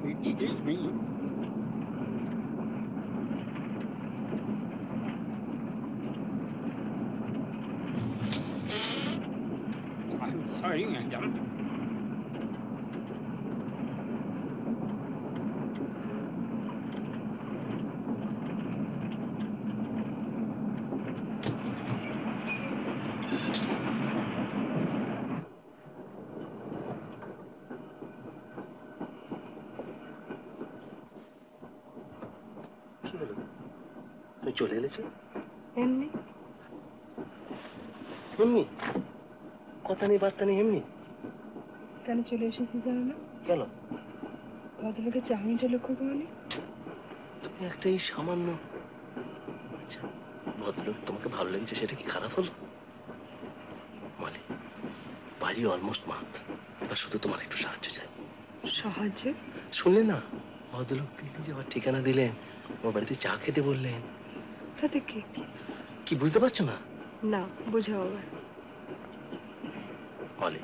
Excuse me. I'm sorry, madam. কি হলো? তুমি চলে এলেছো? এমনি এমনি কথা নেই বার্তা নেই, এমনি কেন চলে এসেছি জানো না? কেন? ভদ্রলোকের চাহনিটা লক্ষ্য করনি? তুমি একটা এই সামান্য, আচ্ছা ভদ্রলোক তোমাকে ভালো লেগেছে সেটা কি খারাপ হলো? মানে বাড়ি অলমোস্ট মাত, এবার শুধু তোমার একটু সাহায্য চাই। সাহায্য? শুনলে না, ভদ্রলোক দিল্লি যাওয়ার ঠিকানা দিলেন, আমার বাড়িতে চা খেতে বললেন। তাতে কি? কি বুঝতে পারছো না? না, বোঝাও আবার। বলে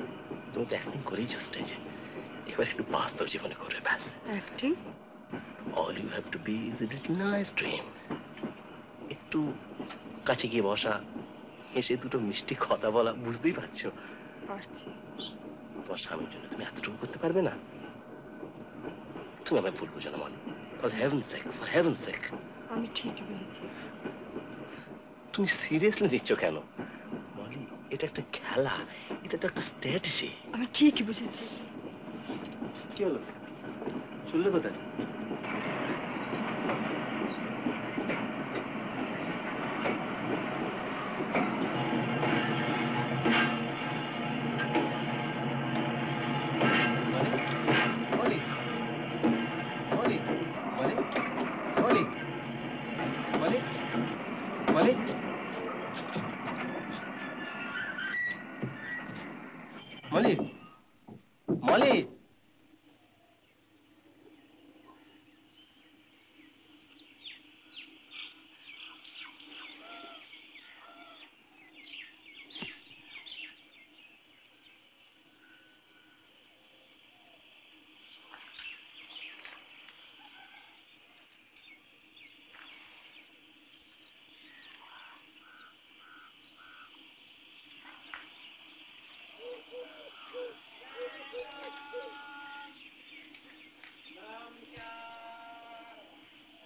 তুমি তো অ্যাক্টিং করেইছো স্টেজে, এবার একটু বাস্তব জীবনে করবে ব্যাস। Acting? All you have to be is a little nice dream. একটু কাছে গিয়ে বসা, হেসে দুটো মিষ্টি কথা বলা, বুঝতেই পারছো? পারছি। তোমার স্বামীর জন্য তুমি এতটুকু করতে পারবে না? তুমি আমায় ভুল বুঝো না মনে। For heaven's sake, for heaven's sake. আমি ঠিকই বলেছি। তুমি সিরিয়াসলি নিচ্ছ কেন? মলি, এটা একটা খেলা, এটা তো একটা স্ট্র্যাটেজি। আমি ঠিকই বুঝেছি। কি হলো? শুনলে কোথায়? Molly, Molly.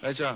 আচ্ছা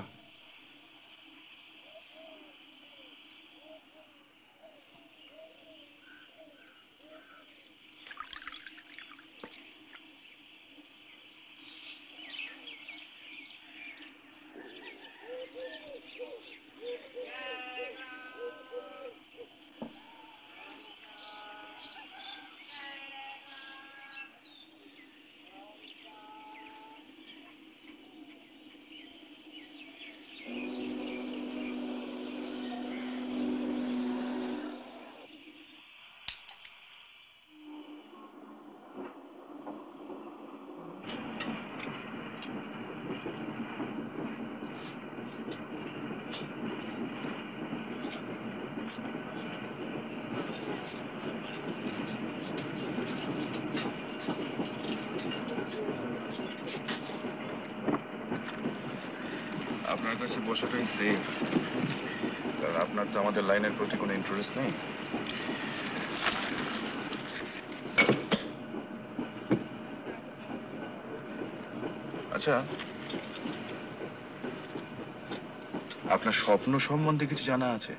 আপনার কাছে বসাটাই সেফ, কারণ আপনার তো আমাদের লাইনের প্রতি কোনো ইন্টারেস্ট নেই। আচ্ছা, আপনার স্বপ্ন সম্বন্ধে কিছু জানা আছে?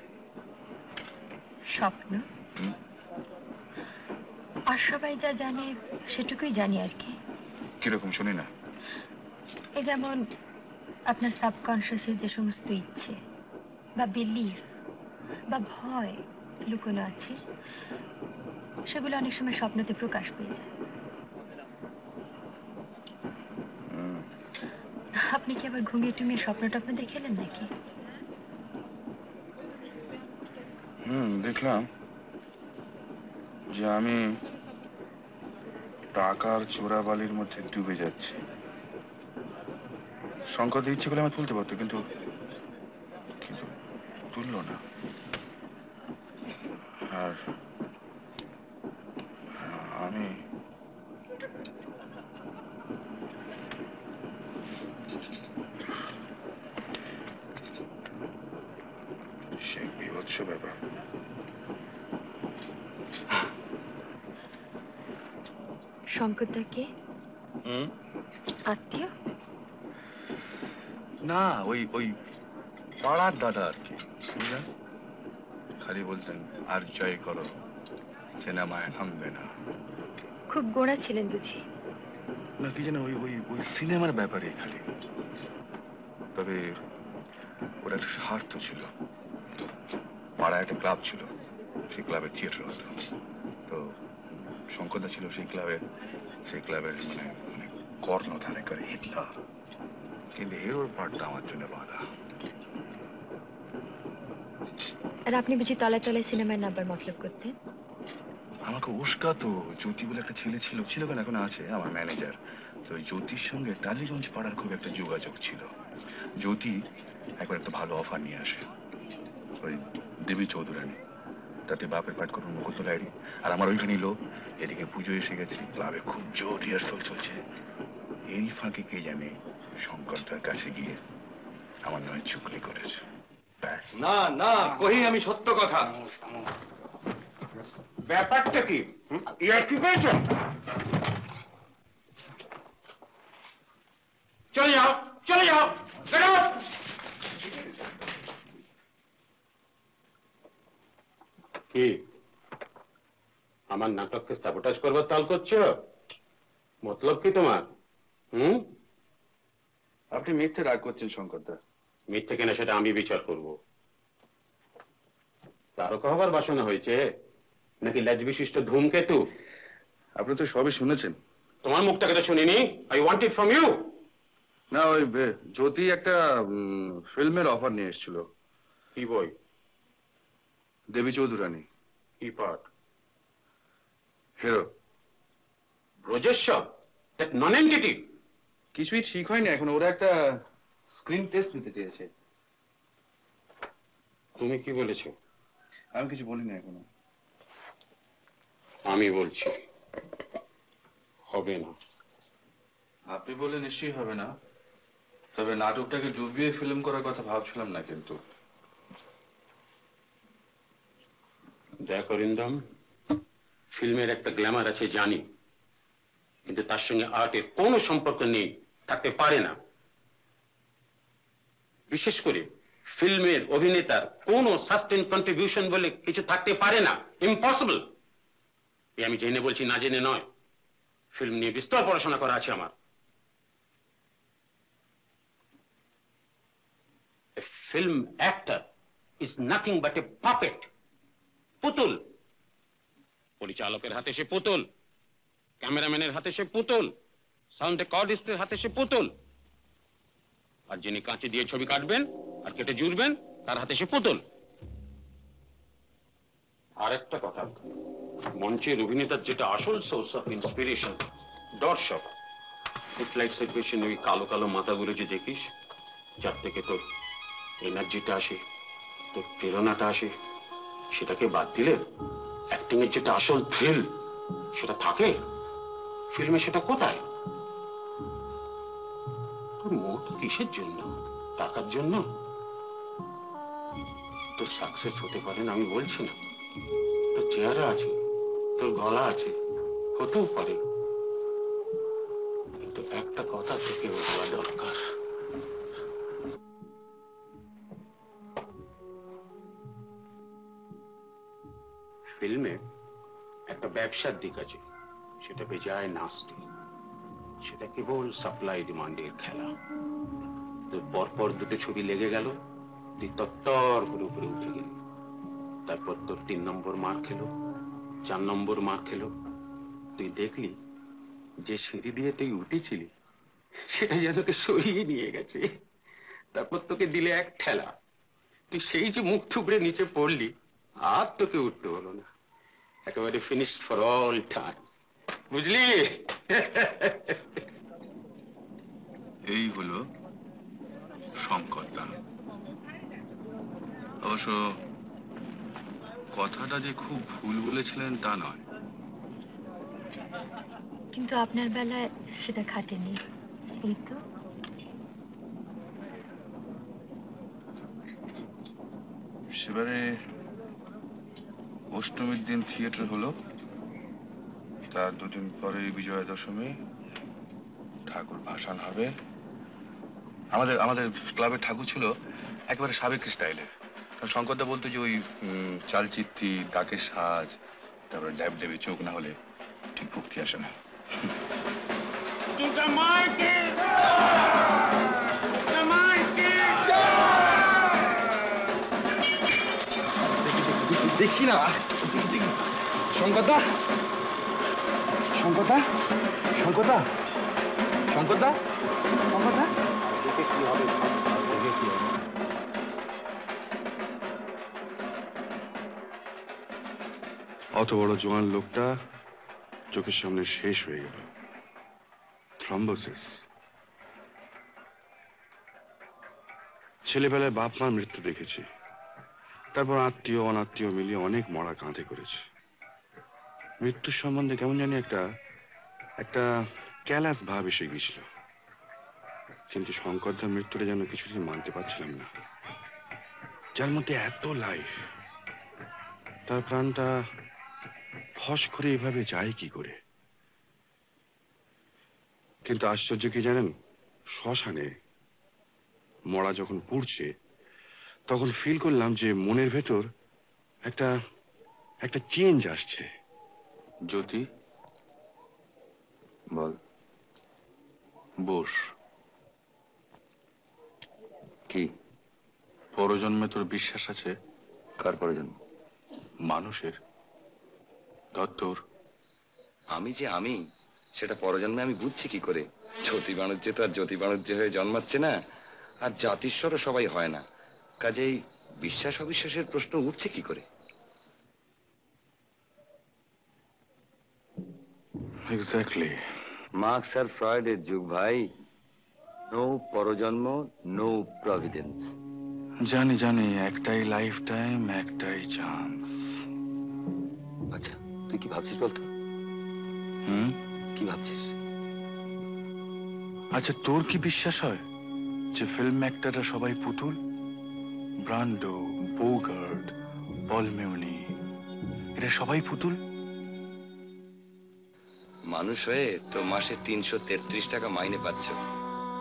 স্বপ্ন? আর সবাই যা জানে সেটুকুই জানি আর কি। কিরকম শুনি না। এই যেমন আপনার সাবকনশিয়াসের যে সমস্ত ইচ্ছে বা বিলিফ বা ভয় লুকোনো আছে, সেগুলো অনেক সময় স্বপ্নতে প্রকাশ পেয়ে যায়। আপনি কি আবার ঘুমিয়ে টুমিয়ে স্বপ্ন টপ্ন দেখেলেন নাকি? দেখলাম যে আমি টাকার চোরাবালির মধ্যে ডুবে যাচ্ছি। শঙ্কর ইচ্ছে করলে আমার তুলতে পারতো, কিন্তু কিন্তু তুললো না। আর আমি সে বিভৎস ব্যাপার। শঙ্করদাকে আত্মীয়? না, ওই ওই পাড়ার দাদা আর কি। খালি বলতেন আর জয় করো, সিনেমায় নামবে না। খুব গোড়া ছিলেন বুঝি? না, কি যেন ওই ওই ওই সিনেমার ব্যাপারে খালি। তবে ওর একটা স্বার্থ ছিল। পাড়ায় একটা ক্লাব ছিল, সেই ক্লাবের থিয়েটার হতো। তো শঙ্করদা ছিল সেই ক্লাবের মানে মানে কর্ণধারে করে হিটলার। কিন্তু হিরোর পার্টটা আমার জন্য বাধা। আর আপনি বুঝি তলায় তলায় সিনেমায় নাম্বার মতলব করতেন? আমাকে উস্কাতো। জ্যোতি বলে একটা ছেলে ছিল, কেন এখন আছে, আমার ম্যানেজার। তো ওই জ্যোতির সঙ্গে টালিগঞ্জ পাড়ার খুব একটা যোগাযোগ ছিল। জ্যোতি একবার একটা ভালো অফার নিয়ে আসে, ওই দেবী চৌধুরানী, তাতে বাপের পাঠ করুন মুকুতলাইরি। আর আমার ওইখানেই লোক। এদিকে পুজো এসে গেছে, ক্লাবে খুব জোর রিহার্সাল চলছে। এই ফাঁকে কে জানে শঙ্করদার কাছে গিয়ে আমার নয় চুগলি করেছে। না না, কহি আমি সত্য কথা। ব্যাপারটা কি? ইয়ার কি পেয়েছ? চলে যাও, চলে যাও, বেরো। কি আমার নাটককে সাবোটাজ করবার তাল করছো? মতলব কি তোমার? আপনি মিথ্যে রাগ করছেন শঙ্করদা। মিথ্যে কিনা সেটা আমি বিচার করব। তারকা হবার বাসনা হয়েছে নাকি লেজ বিশিষ্ট ধূমকেতু? আপনি তো সবই শুনেছেন। তোমার মুখটাকে তো শুনিনি। I want it from you. না, ওই জ্যোতি একটা ফিল্মের অফার নিয়ে এসেছিল। কি বই? দেবী চৌধুরানী। কি part? Hero. Brajeshwar, that non entity. কিছুই ঠিক হয়নি এখন। ওরা একটা স্ক্রিন টেস্ট নিতে চেয়েছে। তুমি কি বলেছো? আমি কিছু বলিনি এখনো। আমি বলছি হবে না। আপনি বলে নিশ্চয়ই হবে না, তবে নাটকটাকে ডুবিয়ে ফিল্ম করার কথা ভাবছিলাম না। কিন্তু দেখ অরিন্দম, ফিল্মের একটা গ্ল্যামার আছে জানি, কিন্তু তার সঙ্গে আর্টের কোনো সম্পর্ক নেই, থাকতে পারে না। বিশেষ করে ফিল্মের অভিনেতার কোনো সাস্টেন কন্ট্রিবিউশন বলে কিছু থাকতে পারে না। ইম্পসিবল। আমি জেনে বলছি, না জেনে নয়। ফিল্ম নিয়ে বিস্তর পড়াশোনা করা আছে আমার। A film actor is nothing but a puppet. পুতুল। পরিচালকের হাতে সে পুতুল, ক্যামেরাম্যানের হাতে সে পুতুল, সাউন্ড রেকর্ডিস্টের হাতে সে পুতুল, আর যিনি কাঁচি দিয়ে ছবি কাটবেন আর কেটে জুড়বেন তার হাতে সে পুতুল। আর একটা কথা, মঞ্চের অভিনেতার যেটা আসল সোর্স অফ ইন্সপিরেশন, দর্শক। ফুটলাইট সেট ওই কালো কালো মাথাগুলো যে দেখিস, যার থেকে তোর এনার্জিটা আসে, তোর প্রেরণাটা আসে, সেটাকে বাদ দিলে অ্যাক্টিং এর যেটা আসল থ্রিল সেটা থাকে ফিল্মে, সেটা কোথায়? তোর মোট কিসের জন্য? টাকার জন্য তোর সাকসেস হতে পারে না আমি বলছি না, তোর চেহারা আছে, তোর গলা আছে, হতেও পারে, কিন্তু একটা কথা থেকে বলা দরকার। ফিল্মে একটা ব্যবসার দিক আছে, সেটা বেজায় নাস্তি, সেটা কেবল সাপ্লাই ডিমান্ডের খেলা। তোর পরপর দুটো ছবি লেগে গেল, তুই তত্তর করে উপরে উঠে গেলি, তারপর তোর 3 নম্বর মার খেলো, 4 নম্বর মার খেলো, তুই দেখলি যে সিঁড়ি দিয়ে তুই উঠেছিলি সেটা যেন তোকে সরিয়ে নিয়ে গেছে, তারপর তোকে দিলে এক ঠেলা, তুই সেই যে মুখ থুবড়ে নিচে পড়লি, আর তোকে উঠতে হলো না, একেবারে ফিনিশড ফর অল টাইম, বুঝলি? এই হলো শঙ্করদা। অবশ্য কথাটা যে খুব ভুল বলেছিলেন তা নয়, কিন্তু আপনার বেলায় সেটা খাটেনি, এই তো। সেবারে অষ্টমীর দিন থিয়েটার হলো, তার 2 দিন পরে বিজয়া দশমী, ঠাকুর ভাসান হবে। আমাদের আমাদের ক্লাবের ঠাকুর ছিল একেবারে সাবেক স্টাইলে। শঙ্করদা বলতো যে ওই চালচিত্রি, ডাকের সাজ, তারপরে ড্যাব ডেবে চোখ না হলে ঠিক ভক্তি আসে না। দেখি না শঙ্করদা, শঙ্করদা, শঙ্করদা, শঙ্করদা, শঙ্করদা, দেখে কি হবে, দেখে কি হবে। অত বড় জোয়ান লোকটা চোখের সামনে শেষ হয়ে গেল, থ্রম্বোসিস। ছেলেবেলায় বাপ মার মৃত্যু দেখেছি, তারপর আত্মীয় অনাত্মীয় মিলিয়ে অনেক মরা কাঁধে করেছে। মৃত্যুর সম্বন্ধে কেমন জানি একটা একটা ক্যালাস ভাব এসে গেছিল, কিন্তু শঙ্করদার মৃত্যুটা যেন কিছুদিন মানতে পারছিলাম না। যার মধ্যে এত লাইফ, তার প্রাণটা ফস করে এভাবে যায় কি করে? কিন্তু আশ্চর্য কি জানেন, শ্মশানে মরা যখন পুড়ছে তখন ফিল করলাম যে মনের ভেতর একটা একটা চেঞ্জ আসছে। জ্যোতি বল, বস। কি পরজন্মে তোর বিশ্বাস আছে? কার পরজন্ম? মানুষের। তোর। আমি যে আমি, সেটা পরজন্মে আমি বুঝছি কি করে? জ্যোতি বাণিজ্য তো আর জ্যোতি বাণিজ্য হয়ে জন্মাচ্ছে না, আর জাতিস্বরও সবাই হয় না, কাজেই বিশ্বাস অবিশ্বাসের প্রশ্ন উঠছে কি করে? এক্স্যাক্টলি। মার্কস আর ফ্রয়েডের যুগ ভাই। নো পরজন্ম, নো প্রভিডেন্স। জানি জানি, একটাই লাইফ টাইম, একটাই চান্স। আচ্ছা, তুই কি ভাবছিস বলতো? কি ভাবছিস? আচ্ছা, তোর কি বিশ্বাস হয় যে ফিল্ম অ্যাক্টররা সবাই পুতুল? ব্রান্ডো, বোগার্ট, পল মিউনি, এরা সবাই পুতুল? মানুষ হয়ে তো মাসে 333 টাকা মাইনে পাচ্ছ,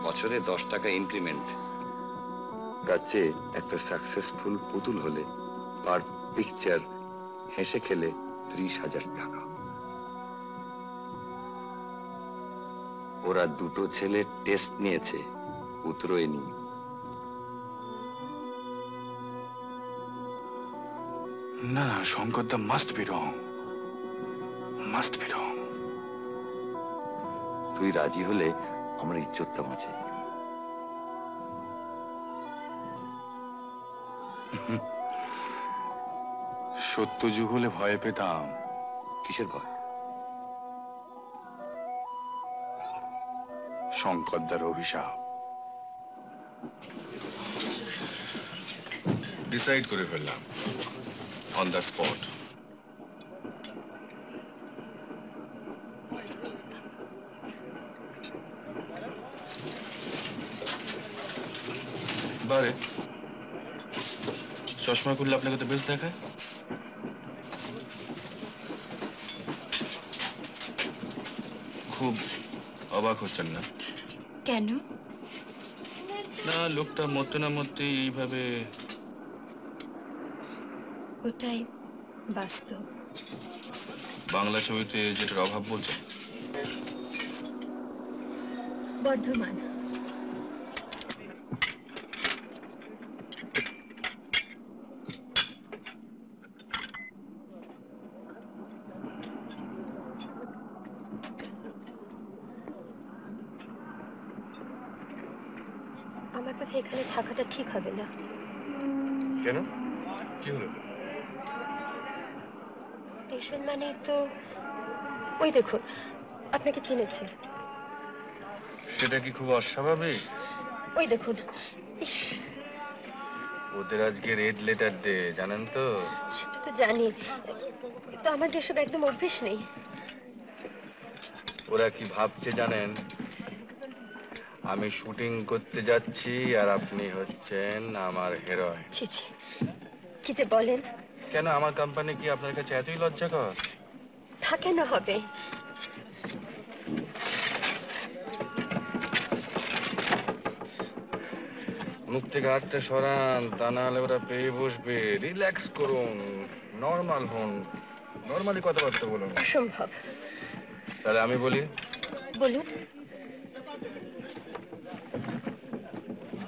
বছরে 10 টাকা ইনক্রিমেন্ট। তার চেয়ে একটা সাকসেসফুল পুতুল হলে পার পিকচার হেসে খেলে 30,000 টাকা। ওরা 2 ছেলে টেস্ট নিয়েছে, উতরোয়নি। না, শঙ্করদা must be wrong, must be wrong. তুই রাজি হলে আমার ইজ্জতটা বাঁচে। সত্য যুগ হলে ভয় পেতাম। কিসের ভয়? শঙ্করদার অভিশাপ। ডিসাইড করে ফেললাম অন দ্য স্পট। বারে চশমা করলে আপনাকে তো বেশ দেখায়। খুব অবাক হচ্ছেন না? কেন? না, লোকটা মরতে না মরতে এইভাবে। ওটাই বাস্তব। বাংলা ছবিতে যেটার অভাব বলছেন? বর্ধমান। আমার কাছে এখানে থাকাটা ঠিক হবে না। কেন? কি হলো? স্টেশন মানেই তো ওই দেখুন, আপনাকে চিনেছে। সেটা কি খুব অস্বাভাবিক? ওই দেখুন। ইস, ওদের আজকে রেড লেটার ডে, জানেন তো? সেটা তো জানি, তো আমাদের এসব একদম অভ্যেস নেই। ওরা কি ভাবছে জানেন? আমি শুটিং করতে যাচ্ছি আর আপনি হচ্ছেন আমার হিরোইন। ছি ছি, কি যে বলেন। কেন, আমার কোম্পানি কি আপনার কাছে এতই লজ্জাকর? তা কেন হবে? মুখ থেকে হাতটা সরান, তা না হলে ওরা পেয়ে বসবে। রিল্যাক্স করুন, নর্মাল হন, নর্মালি কথাবার্তা বলুন। অসম্ভব। তাহলে আমি বলি? বলুন।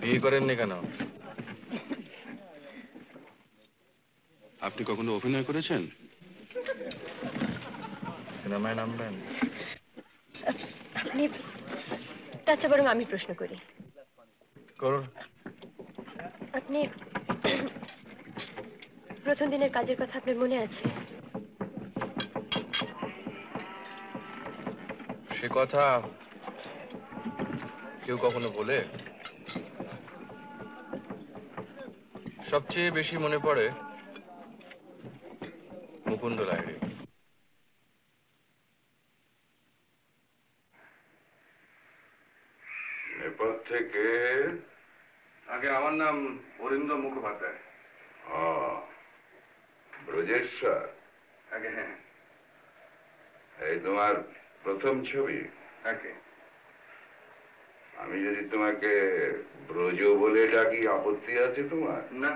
বিয়ে করেননি কেন? আপনি কখনো অভিনয় করেছেন? সিনেমায় নামবেন? আপনি, তার চেয়ে বরং আমি প্রশ্ন করি। করুন। আপনি প্রথম দিনের কাজের কথা আপনার মনে আছে? সে কথা কেউ কখনো বলে? সবচেয়ে বেশি মনে পড়ে মুকুন্দ রায়ের। নেপাল থেকে? আগে আমার নাম অরিন্দম মুখোপাধ্যায়। ব্রজেশ্বর? আগে হ্যাঁ। এই তোমার প্রথম ছবি? আগে। আমি যদি তোমাকে ব্রজ বলে ডাকি আপত্তি আছে তোমার? না।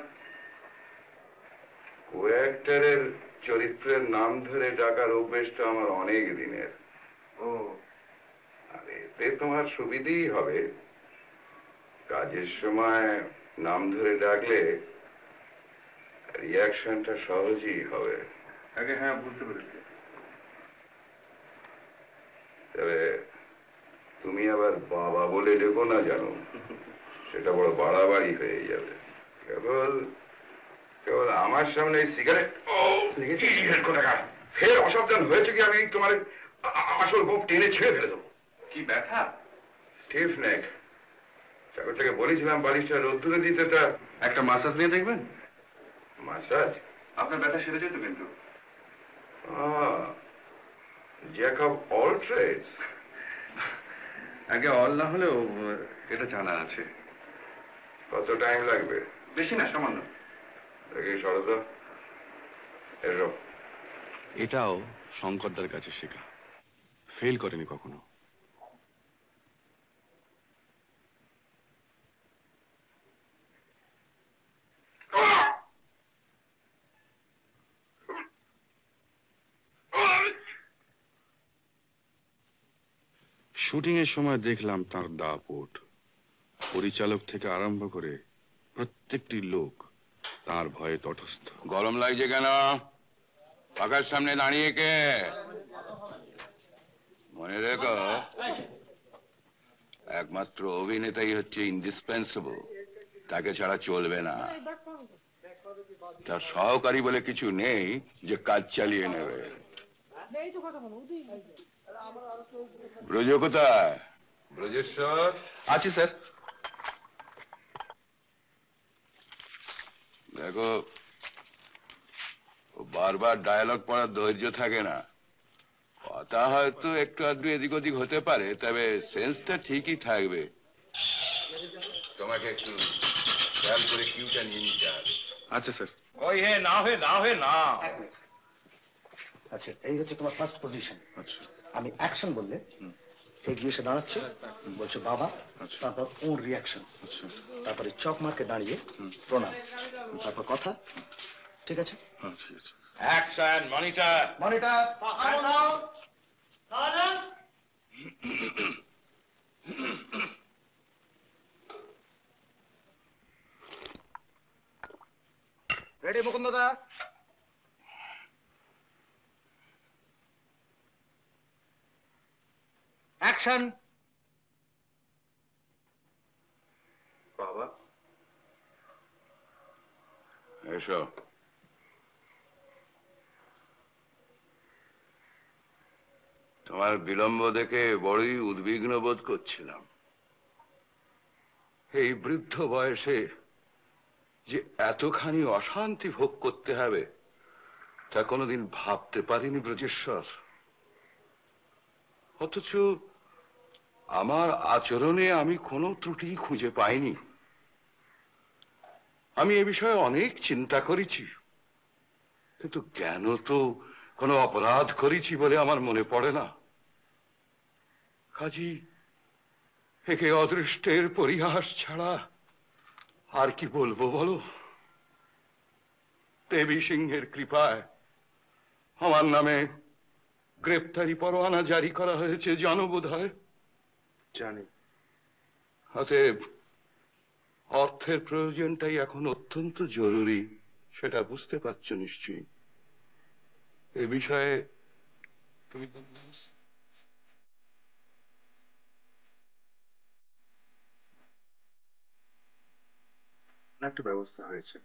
কো অ্যাক্টরের চরিত্রের নাম ধরে ডাকার অভ্যেসটা আমার অনেক দিনের। ও। আর এতে তোমার সুবিধেই হবে, কাজের সময় নাম ধরে ডাকলে রিয়াকশনটা সহজেই হবে। আগে হ্যাঁ, বুঝতে পেরেছি। তবে তুমি আবার বাবা বলে ডেকো না, জানো, সেটা বড় বাড়াবাড়ি হয়ে যাবে। কেবল কেবল আমার সামনে সিগারেট ফের অসাবধান হয়েছে কি আমি তোমার আসল গোপ টেনে ছেড়ে ফেলে দেবো। কি ব্যথা? স্টিফ নেক। চাকর থেকে বলেছিলাম বালিশটা রোদ্দুরে দিতে, তা একটা মাসাজ নিয়ে দেখবেন? মাসাজ? আপনার ব্যথা সেরে যেত কিন্তু। Jack of all trades. আগে অল না হলেও এটা জানা আছে। কত টাইম লাগবে? বেশি না, সামান্য। দেখি সরো তো, এসো। এটাও শঙ্করদার কাছে শেখা, ফেল করেনি কখনো। শুটিং এর সময় দেখলাম তার দাপট। পরিচালক থেকে আরম্ভ করে প্রত্যেকটি লোক তার ভয়ে তটস্থ। গরম লাগছে কেন? পাখার সামনে দাঁড়িয়ে কে? মনে রেখো, একমাত্র অভিনেতাই হচ্ছে ইন্ডিসপেন্সেবল, তাকে ছাড়া চলবে না। তার সহকারী বলে কিছু নেই যে কাজ চালিয়ে নেবে। ব্রজ কোথায়? ব্রজেশ্বর? আছি স্যার। দেখো, বারবার ডায়ালগ পড়ার ধৈর্য থাকে না। কথা হয়তো একটু আধটু এদিক ওদিক হতে পারে, তবে সেন্সটা ঠিকই থাকবে। তোমাকে একটু খেয়াল করে কিউটা নিয়ে নিতে হবে। আচ্ছা স্যার। ওই হে না হে না হে না। আচ্ছা, এই হচ্ছে তোমার ফার্স্ট পজিশন। আচ্ছা আমি অ্যাকশন বললে এগিয়ে এসে দাঁড়াচ্ছে, বলছে বাবা, তারপর ওর রিয়াকশন, আচ্ছা তারপরে চক মার্কে দাঁড়িয়ে প্রণাম, তারপর কথা। ঠিক আছে? হ্যাঁ ঠিক আছে। Action monitor. Monitor ready Mukunda da? Action. বাবা এসো। তোমার বিলম্ব দেখে বড়ই উদ্বিগ্ন বোধ করছিলাম। এই বৃদ্ধ বয়সে যে এতখানি অশান্তি ভোগ করতে হবে তা কোনোদিন ভাবতে পারিনি ব্রজেশ্বর। অথচ আমার আচরণে আমি কোনো ত্রুটি খুঁজে পাইনি। আমি এ বিষয়ে অনেক চিন্তা করেছি, কিন্তু কেন তো কোনো অপরাধ করেছি বলে আমার মনে পড়ে না। কাজী একে অদৃষ্টের পরিহাস ছাড়া আর কি বলবো বলো? দেবী সিংহের কৃপায় আমার নামে গ্রেপ্তারি পরোয়ানা জারি করা হয়েছে, জানো বোধ হয়? জানি। অতএব অর্থের প্রয়োজনটাই এখন অত্যন্ত জরুরি, সেটা বুঝতে পারছো নিশ্চয়ই। এ বিষয়ে তুমি একটা ব্যবস্থা হয়েছে।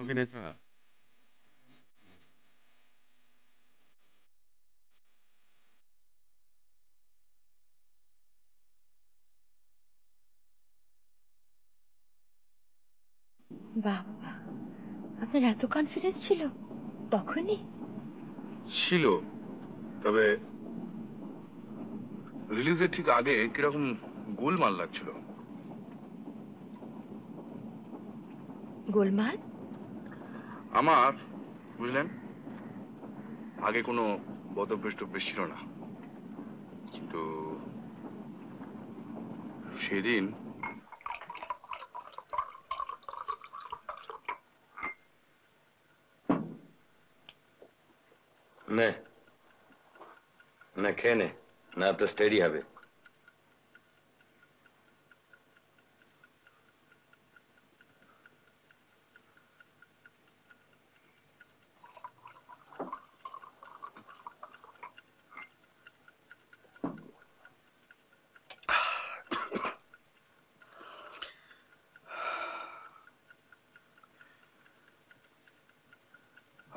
অভিনেতা বাবা, আপনার এত কনফিডেন্স ছিল তখনই? ছিল, তবে রিলিজের ঠিক আগে কিরকম গোলমাল লাগছিল। গোলমাল? আমার, বুঝলেন, আগে কোনো বদভ্যাস টভ্যাস ছিল না, কিন্তু সেদিন নে না খেয়ে নে, না তো স্টেডি হবে।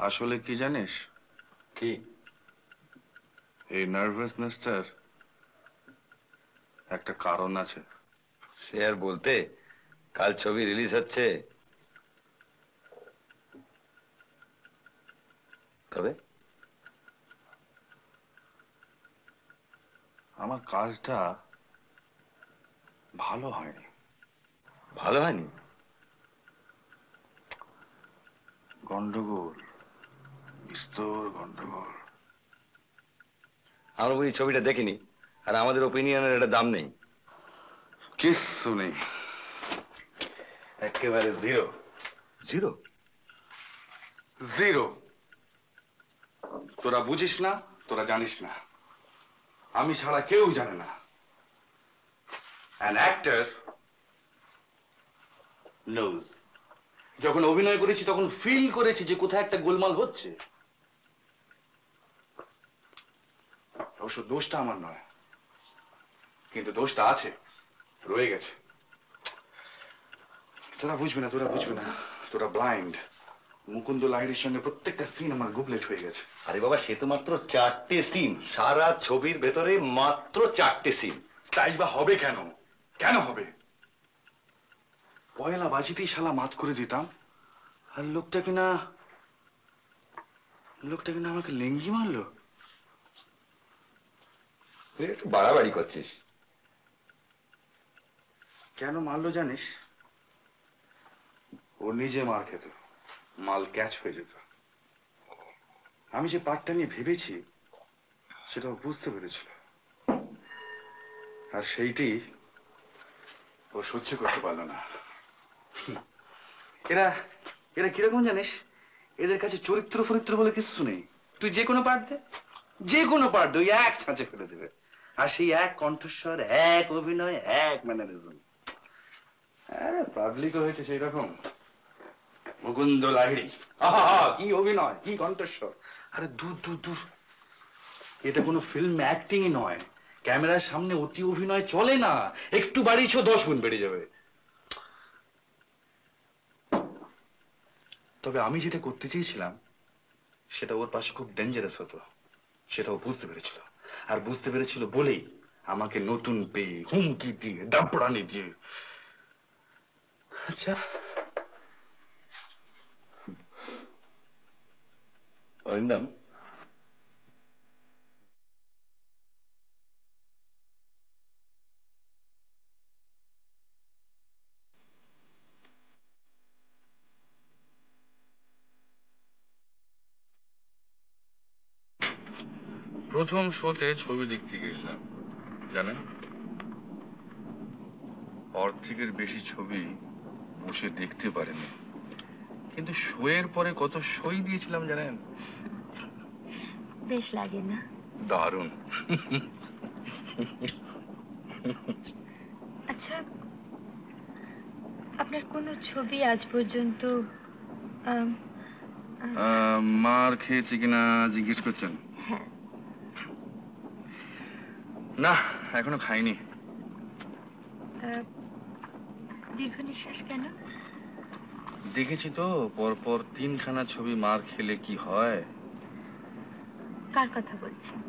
আসলে কি জানিস? কি? এই নার্ভাসনেসটার একটা কারণ আছে। সে আর বলতে, কাল ছবি রিলিজ হচ্ছে। কবে? আমার কাজটা ভালো হয়নি। ভালো হয়নি? গন্ডগোল, বিস্তর গন্ডগোল। আমরা বুঝি ছবিটা দেখিনি, আর আমাদের ওপিনিয়নের একটা দাম নেই? কিচ্ছু নেই, একেবারে জিরো। জিরো? জিরো। তোরা বুঝিস না, তোরা জানিস না, আমি ছাড়া কেউ জানে না। An actor knows. যখন অভিনয় করেছি তখন ফিল করেছি যে কোথায় একটা গোলমাল হচ্ছে। অবশ্য দোষটা আমার নয়, কিন্তু দোষটা আছে, রয়ে গেছে। তোরা বুঝবি না, তোরা ব্লাইন্ড। মুকুন্দ লাহিড়ির সঙ্গে প্রত্যেকটা সিন আমার গুবলেট হয়ে গেছে। আরে বাবা, সে তো মাত্র 4টে সিন, সারা ছবির ভেতরে মাত্র 4টে সিন। তাই বা হবে কেন? কেন হবে? পয়লা বাজিতেই শালা মাত করে দিতাম, আর লোকটা কিনা আমাকে লেঙ্গি মারলো। তুই একটু বাড়াবাড়ি করছিস। কেন মারলো জানিস? ও নিজে মার খেত, মাল ক্যাচ হয়ে যেত। আমি যে পার্টটা নিয়ে ভেবেছি সেটা ও বুঝতে পেরেছিল, আর সেইটি ও সহ্য করতে পারলো না। এরা এরা কিরকম জানিস? এদের কাছে চরিত্র ফরিত্র বলে কিছু নেই। তুই যে কোনো পার্ট দে, ওই এক ছাঁচে ফেলে দেবে। আর সেই এক কণ্ঠস্বর, এক অভিনয়, এক ম্যানারিজম। হ্যাঁ, পাবলিকও হয়েছে সেই রকম। মুকুন্দ লাহিড়ী, আহা কি অভিনয়, কি কণ্ঠস্বর! আরে দূর দূর দূর, এটা কোনো ফিল্ম অ্যাক্টিংই নয়। ক্যামেরার সামনে অতি অভিনয় চলে না, একটু বাড়িয়েছ 10 গুণ বেড়ে যাবে। তবে আমি যেটা করতে চেয়েছিলাম সেটা ওর পাশে খুব ডেঞ্জারাস হতো, সেটা ও বুঝতে পেরেছিল। আর বুঝতে পেরেছিল বলেই আমাকে নতুন পেয়ে, হুমকি দিয়ে, দাপড়ানি দিয়ে। আচ্ছা, অরিন্দম, প্রথম শোতে ছবি দেখতে গেছিলাম, জানেন? অর্ধেকের বেশি ছবি বসে দেখতে পারেনি, কিন্তু শোয়ের পরে কত সই দিয়েছিলাম জানেন? বেশ লাগে না? দারুণ। আচ্ছা, আপনার কোনো ছবি আজ পর্যন্ত মার খেয়েছে কিনা জিজ্ঞেস করছেন? হ্যাঁ। না, এখনো খাইনি। দীর্ঘ নিঃশ্বাস কেন? দেখেছি তো পরপর 3খানা ছবি মার খেলে কি হয়। কার কথা বলছেন?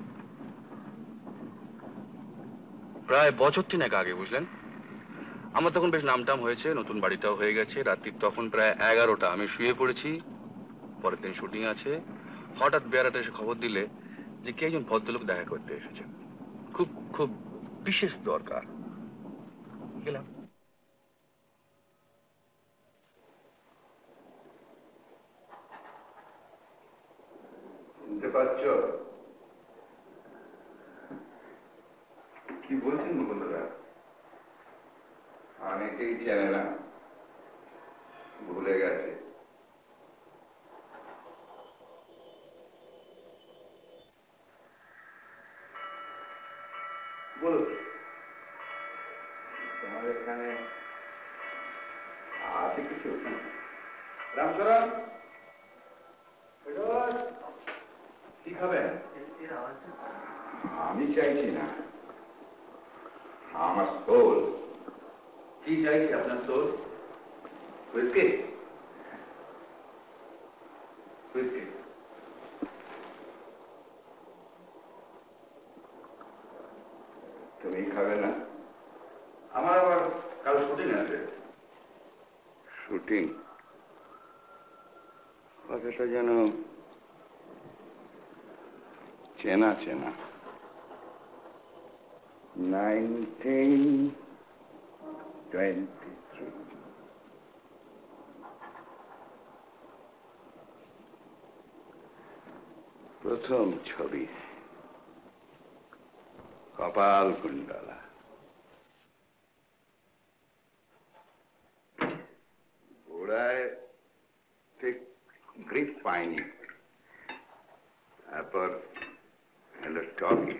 প্রায় বছর 3 আগে, বুঝলেন? আমার তখন বেশ নামটাম হয়েছে, নতুন বাড়িটাও হয়ে গেছে। রাত্রি তখন প্রায় 11টা, আমি শুয়ে পড়েছি। পরের দিন শুটিং আছে। হঠাৎ বেয়ারাটা এসে খবর দিলে যে কে একজন ভদ্রলোক দেখা করতে এসেছেন, খুব খুব বিশেষ দরকার। গেলাম। শুনতে পাচ্ছ কি বলছেন মুকুন্দরা? অনেকেই চেনে না, ভুলে গেছে। বলো, তোমার এখানে আছে কিছু? রামচরণ, কি খাবেন? আমি চাইছি না, আমার সোল। কি চাইছি আপনার সোল? হুইস্কি? হুইস্কি তুমি খাবে না? আমার আবার কাল শুটিং আছে। শুটিং? কথাটা যেন চেনা চেনা। 1923 প্রথম ছবি, কপাল কুণ্ডলা। ওড়ায় ঠিক গ্রিপ পাইনি, তারপর এলো টকি,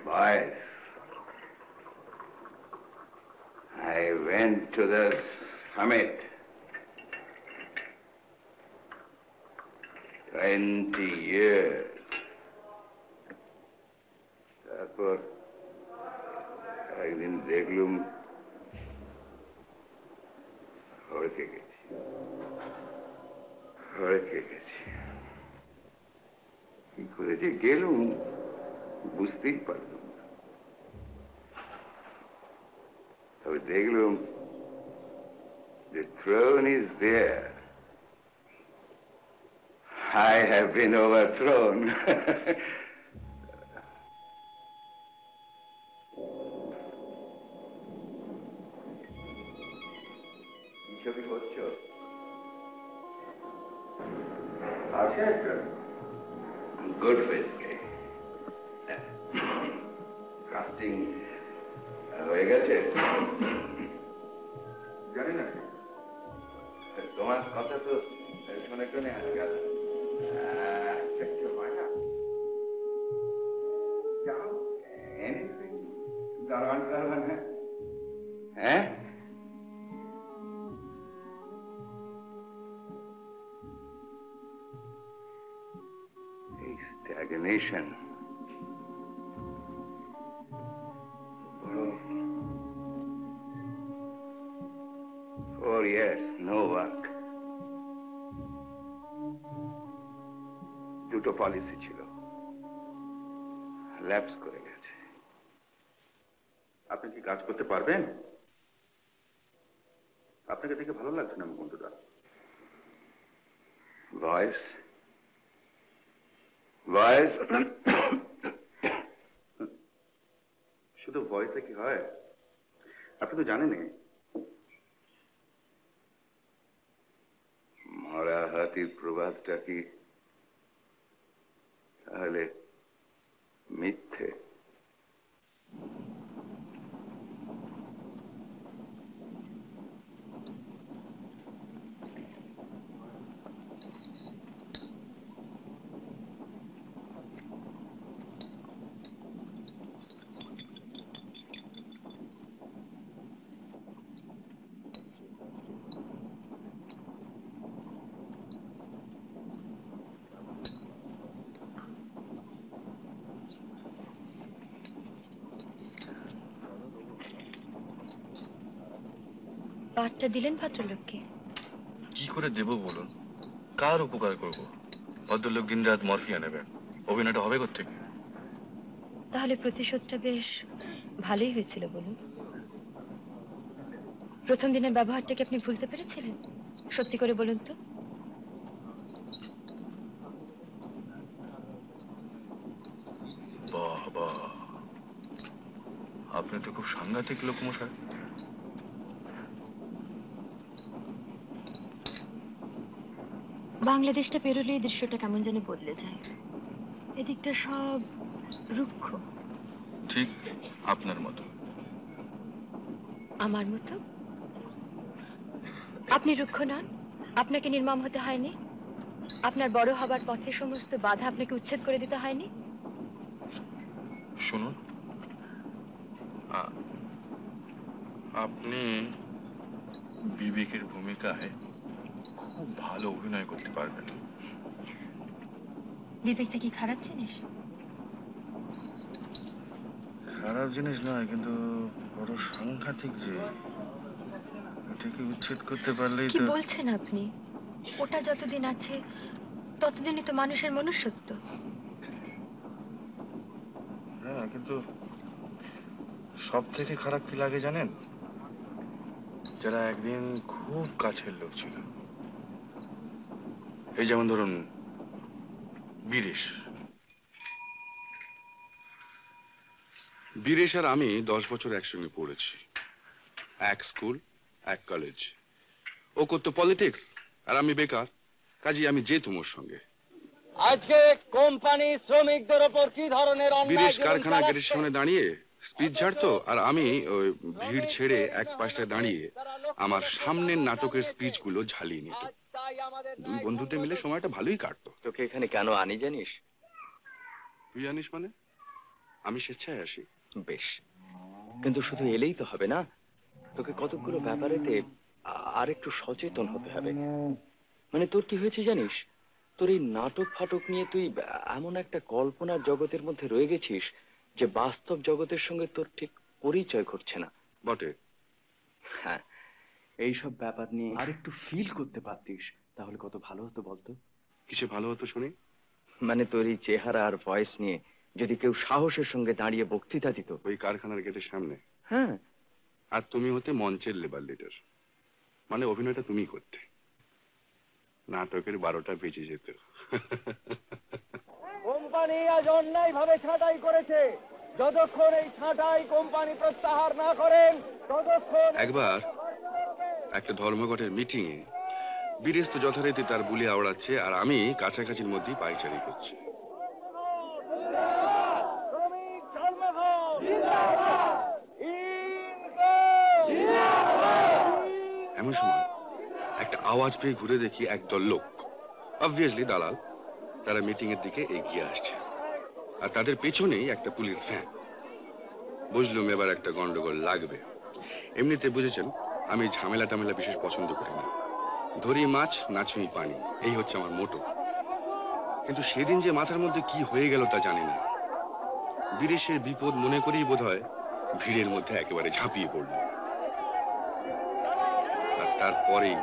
বয়েস। I went to the summit. 20 years. তারপর একদিন দেখলুম হড়কে গেছি। কি করে যে গেলুম বুঝতেই পারলাম না। তবে দেখলুম the throne is there. I have been overthrown. কি ছবি করছো? আছে একটা গুড ফেসকে কাস্টিং হয়ে গেছে। জানি না, তোমার কথা তো শুনে শুনে আজকাল হয় না। যাও এনিথিং দারোয়ান দারোয়ান। হ্যাঁ stagnation. 4 years, no work. দুটো পলিসি ছিল, ল্যাপস করে গেছে। আপনি কি কাজ করতে পারবেন? আপনাকে দেখে ভালো লাগছে না বন্ধুরা। ভয়েস ভয়েস শুধু ভয়েসে কি হয়? আপনি তো জানেনই, মরা হাতির প্রবাদটা কি তাহলে মিথ্যে? পাঠটা দিলেন ভদ্রলোককে? কি করে দেব বলুন? কার উপকার করব? ভদ্রলোক দিন রাত মরফিয়া নেবেন, অভিনয়টা হবে কোত্থেকে? তাহলে প্রতিশোধটা বেশ ভালোই হয়েছিল বলুন। প্রথম দিনের ব্যবহারটা কি আপনি ভুলতে পেরেছিলেন? সত্যি করে বলুন তো। বাহ বাহ, আপনি তো খুব সাংঘাতিক লোক মশাই। বাংলাদেশটা পেরোলে এই দৃশ্যটা কেমন যেন বদলে যায়। এদিকটা সব রুক্ষ। ঠিক আপনার মতো। আমার মতো? আপনি রুক্ষ নন, আপনাকে নির্মম হতে হয়নি, আপনার বড় হবার পথে সমস্ত বাধা আপনাকে উচ্ছেদ করে দিতে হয়নি। শুনুন, আপনি বিবেকের ভূমিকায় খুব ভালো অভিনয় করতে পারবেন। বিবেকটা কি খারাপ জিনিস? খারাপ জিনিস নয়, কিন্তু বড় সাংঘাতিক যে এটাকে উচ্ছেদ করতে পারলেই কি তো। বলছেন আপনি? ওটা যতদিন আছে ততদিনই তো মানুষের মনুষ্যত্ব। হ্যাঁ, কিন্তু সব থেকে খারাপ কি লাগে জানেন? যারা একদিন খুব কাছের লোক ছিল, এই যেমন ধরুন বীরেশ। বীরেশ আর আমি 10 বছর একসঙ্গে পড়েছি, এক স্কুল এক কলেজ। ও করতো পলিটিক্স আর আমি বেকার, কাজেই আমি যেতুম ওর সঙ্গে। আজকে কোম্পানি শ্রমিকদের উপর কি ধরনের বীরেশ কারখানা গেটের সামনে দাঁড়িয়ে স্পিচ ঝাড়তো, আর আমি ওই ভিড় ছেড়ে এক পাশে দাঁড়িয়ে আমার সামনের নাটকের স্পিচ গুলো ঝালিয়ে নিত। দুই বন্ধুতে মিলে সময়টা ভালোই কাটতো। তোকে এখানে কেন আনি জানিস? তুই জানিস মানে? আমি স্বেচ্ছায় আসি। বেশ, কিন্তু শুধু এলেই তো হবে না, তোকে কতগুলো ব্যাপারেতে আর একটু সচেতন হতে হবে। মানে তোর কি হয়েছে জানিস, তোর এই নাটক ফাটক নিয়ে তুই এমন একটা কল্পনার জগতের মধ্যে রয়ে গেছিস যে বাস্তব জগতের সঙ্গে তোর ঠিক পরিচয় ঘটছে না। বটে। হ্যাঁ, এইসব ব্যাপার নিয়ে আর একটু ফিল করতে পারতিস তাহলে কত ভালো হতো বলতো। কিসে ভালো হতো শুনি? মানে তোর এই চেহারা আর ভয়েস নিয়ে যদি কেউ সাহসের সঙ্গে দাঁড়িয়ে বক্তৃতা দিত। ওই কারখানার গেটের সামনে? হ্যাঁ। আর তুমি হতে মঞ্চের লেবার লিডার, মানে অভিনয়টা তুমি করতে, নাটকের 12টা বেজে যেত। কোম্পানি আজ অন্যায় ভাবে ছাঁটাই করেছে, যতক্ষণ এই ছাঁটাই কোম্পানি প্রত্যাহার না করেন ততক্ষণ। একবার একটা ধর্মঘটের মিটিং এ বীরেশ তো যথারীতি তার বুলি আওড়াচ্ছে, আর আমি কাছাকাছির মধ্যেই পায়চারি করছি। এমন সময় একটা আওয়াজ পেয়ে ঘুরে দেখি একদল লোক, অবভিয়াসলি দালাল, তারা মিটিং এর দিকে এগিয়ে আসছে, আর তাদের পেছনেই একটা পুলিশ ভ্যান। বুঝলুম এবার একটা গন্ডগোল লাগবে। এমনিতে বুঝেছেন আমি ঝামেলা টামেলা বিশেষ পছন্দ করি না, ধরি মাছ নাচুই পানি, এই হচ্ছে আমার মোটো। কিন্তু সেদিন যে মাথার মধ্যে কি হয়ে গেল তা জানি না। বীরেশের বিপদ মনে করেই বোধহয় ভিড়ের মধ্যে একেবারে ঝাঁপিয়ে পড়ল, আর তারপরেই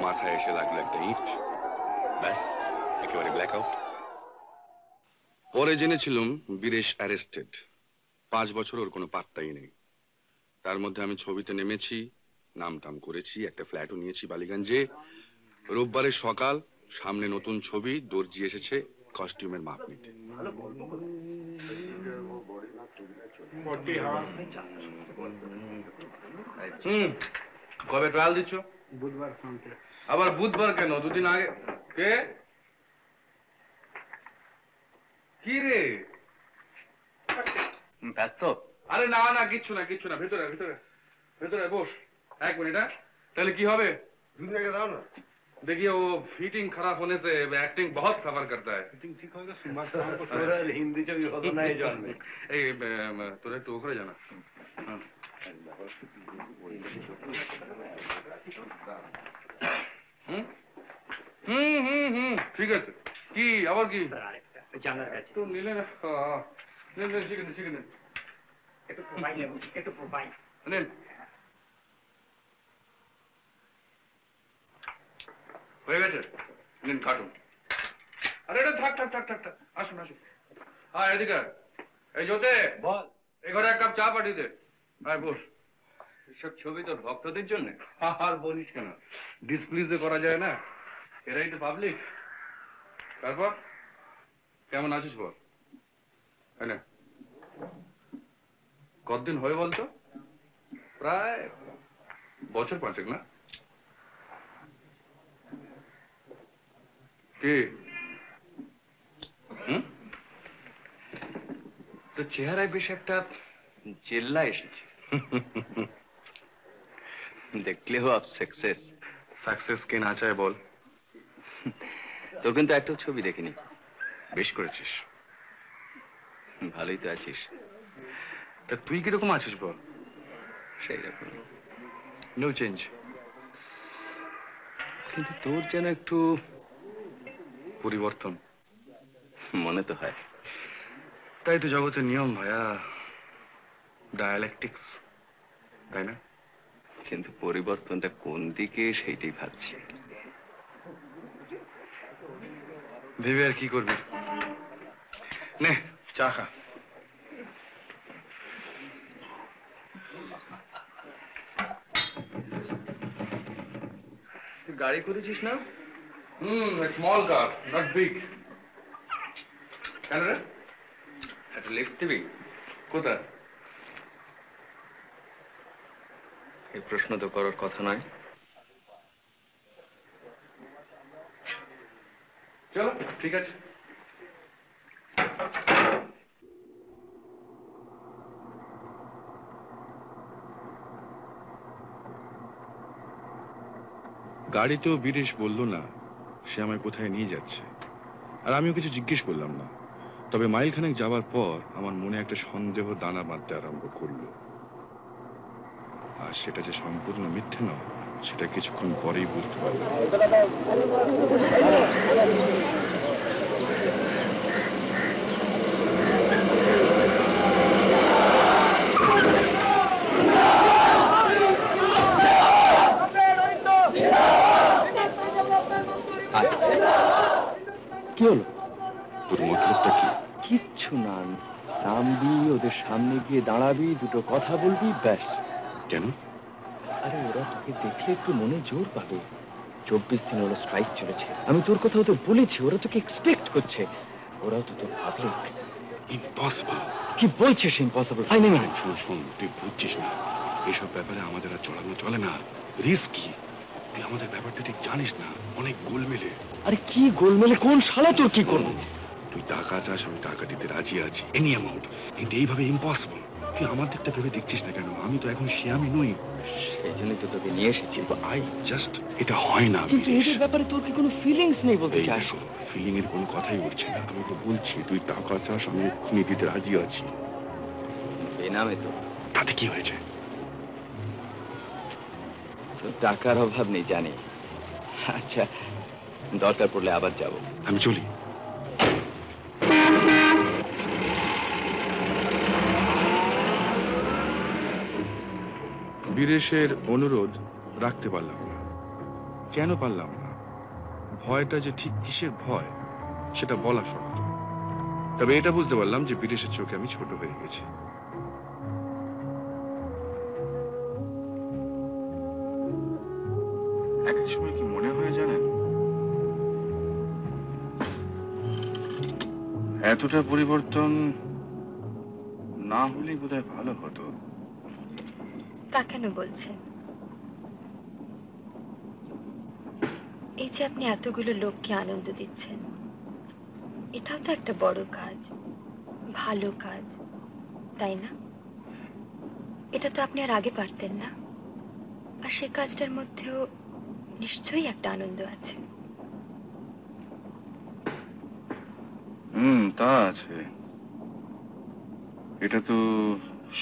মাথায় এসে লাগলো একটা ইট, ব্যাস একেবারে ব্ল্যাক আউট। পরে জেনেছিলাম বীরেশ অ্যারেস্টেড, 5 বছর ওর কোনো পাত্তাই নেই। তার মধ্যে আমি ছবিতে নেমেছি, নাম টাম করেছি, একটা ফ্ল্যাটও নিয়েছি বালিগঞ্জে। রোববারের সকাল, সামনে নতুন ছবি, দর্জি এসেছে কস্টিউমের মাপ নিতে। কবে ট্রায়াল দিচ্ছ? বুধবার সন্ধ্যে। আবার বুধবার কেন? 2 দিন আগে। কে? কি রে? ব্যস্ত? আরে না না, কিচ্ছু না কিচ্ছু না, ভেতরে ভেতরে ভেতরে বস। 1 মিনিট। হ্যাঁ, তাহলে কি হবে? দাও না, देखिए वो फिटिंग खराब होने से एक्टिंग बहुत सफर करता है। फिटिंग ठीक होगा हिंदी से भी होता नहीं जान में। ए তোরা একটু ওখানে জানা। ঠিক আছে। কি আবার কি জানার কাছে তো নিলে না? নিলে শিখে নেন একটু প্রোভাইড নেব, একটু প্রোভাইড নেন। হয়ে গেছে, নিন কাটুন। আরে এটা থাক থাক থাক থাক থাক, আসুন আসুন। হ্যাঁ এদিকে এই জোতে বল, এই ঘরে 1 কাপ চা পাঠিয়ে দে। আয় বস। এসব ছবি তোর ভক্তদের জন্য? আর বলিস কেন, ডিসপ্লিজে করা যায় না, এরাই তো পাবলিক। তারপর কেমন আছিস বল? হ্যাঁ, কতদিন হয়ে বলতো? প্রায় বছর 5 না? কি তো চেহারায় বেশ একটা জেল্লা এসেছে। দেখলেও আপ সাকসেস। সাকসেস কে না চায় বল? তোর কিন্তু একটা ছবি দেখিনি। বেশ করেছিস। ভালোই তো আছিস। তা তুই কিরকম আছিস বল? সেই রকম, নো চেঞ্জ। কিন্তু তোর যেন একটু পরিবর্তন মনে তো হয়। তাই তো জগতের নিয়ম ভাইয়া, ডায়ালেকটিক্স, তাই না? কিন্তু পরিবর্তনটা কোন দিকে সেইটাই ভাবছি। ভেবে আর কি করবি? নে চা খা। তুই গাড়ি করেছিস না? Small car, not big. কেন রে? একটা লিফট দিবি? কোথায়? এই প্রশ্ন তো করার কথা নয়। চলো ঠিক আছে। গাড়িতেও বীরেশ বলল না সে আমায় কোথায় নিয়ে যাচ্ছে, আর আমিও কিছু জিজ্ঞেস করলাম না। তবে মাইলখানেক যাওয়ার পর আমার মনে একটা সন্দেহ দানা বাঁধতে আরম্ভ করলো, আর সেটা যে সম্পূর্ণ মিথ্যে নয় সেটা কিছুক্ষণ পরেই বুঝতে পারলাম। কি হলো? তোর মতলবটা কি? কিচ্ছু না, নামবি, ওদের সামনে গিয়ে দাঁড়াবি, দুটো কথা বলবি, ব্যাস। কেন? আরে ওরা তোকে দেখলে একটু মনে জোর পাবে। 24 দিন ওরা স্ট্রাইক চলেছে, আমি তোর কথাও তো বলেছি, ওরা তোকে এক্সপেক্ট করছে, ওরাও তো তোর পাবলিক। ইম্পসিবল। কি বলছিস ইম্পসিবল? ফাইনি ম্যান, শোন, তুই বুঝছিস না, এসব ব্যাপারে আমাদের আর চড়ানো চলে না, রিস্কি। তুই আমাদের ব্যাপারটা ঠিক জানিস না, অনেক গোলমেলে। আরে কি গোলমেলে? কোন শালা তোর কি করবো? তুই টাকা চাস, আমি টাকা দিতে রাজি আছি, এনি অ্যামাউন্ট, কিন্তু এইভাবে ইম্পসিবল। তুই আমার দিকটা ভেবে দেখছিস না কেন? আমি তো এখন শিয়ামি নই। সেই জন্যই তো তোকে নিয়ে এসেছি। আই জাস্ট, এটা হয় না। কিন্তু এদের ব্যাপারে তোর কি কোনো ফিলিংস নেই বলতে চাস? ফিলিং এর কোনো কথাই উঠছে না। আমি তো বলছি তুই টাকা চাস, আমি এক্ষুনি দিতে রাজি আছি। বেনামে তো। তাতে কি হয়েছে? তোর টাকার অভাব নেই জানি। আচ্ছা, দরকার পড়লে আবার যাব। আমি চলি। বীরেশের অনুরোধ রাখতে পারলাম না। কেন পারলাম না? ভয়টা যে ঠিক কিসের ভয় সেটা বলা শক্ত। তবে এটা বুঝতে পারলাম যে বীরেশের চোখে আমি ছোট হয়ে গেছি। এক সময় কি মনে হয় জানেন, এতটা পরিবর্তন না হলেই বোধহয় ভালো হতো। তা কেন বলছেন? এই যে আপনি এতগুলো লোককে আনন্দ দিচ্ছেন, এটাও তো একটা বড় কাজ, ভালো কাজ, তাই না? এটা তো আপনি আর আগে পারতেন না, আর সে কাজটার মধ্যেও নিশ্চয়ই একটা আনন্দ আছে। তা আছে। এটা তো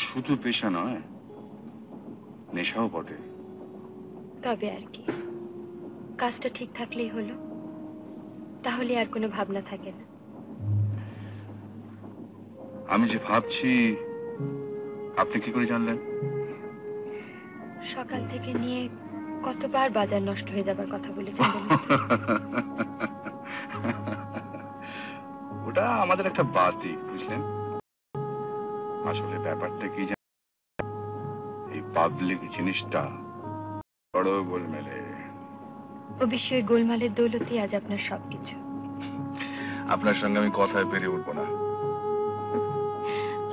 শুধু পেশা নয়, নেশাও বটে। তবে আর কি, কাজটা ঠিক থাকলেই হলো, তাহলে আর কোনো ভাবনা থাকে না। আমি যে ভাবছি, আপনি কি করে জানলেন? সকাল থেকে নিয়ে কতবার বাজার নষ্ট হয়ে যাবার কথা বলেছেন বলুন তো? ওটা আমাদের একটা বাতি, বুঝলেন? আসলে ব্যাপারটা কি জানেন, এই পাবলিক জিনিসটা বড় গোলমেলে। ও বিষয়ে গোলমালের দৌলতে আজ আপনার সবকিছু। আপনার সঙ্গে আমি কথায় পেরে উঠবো না।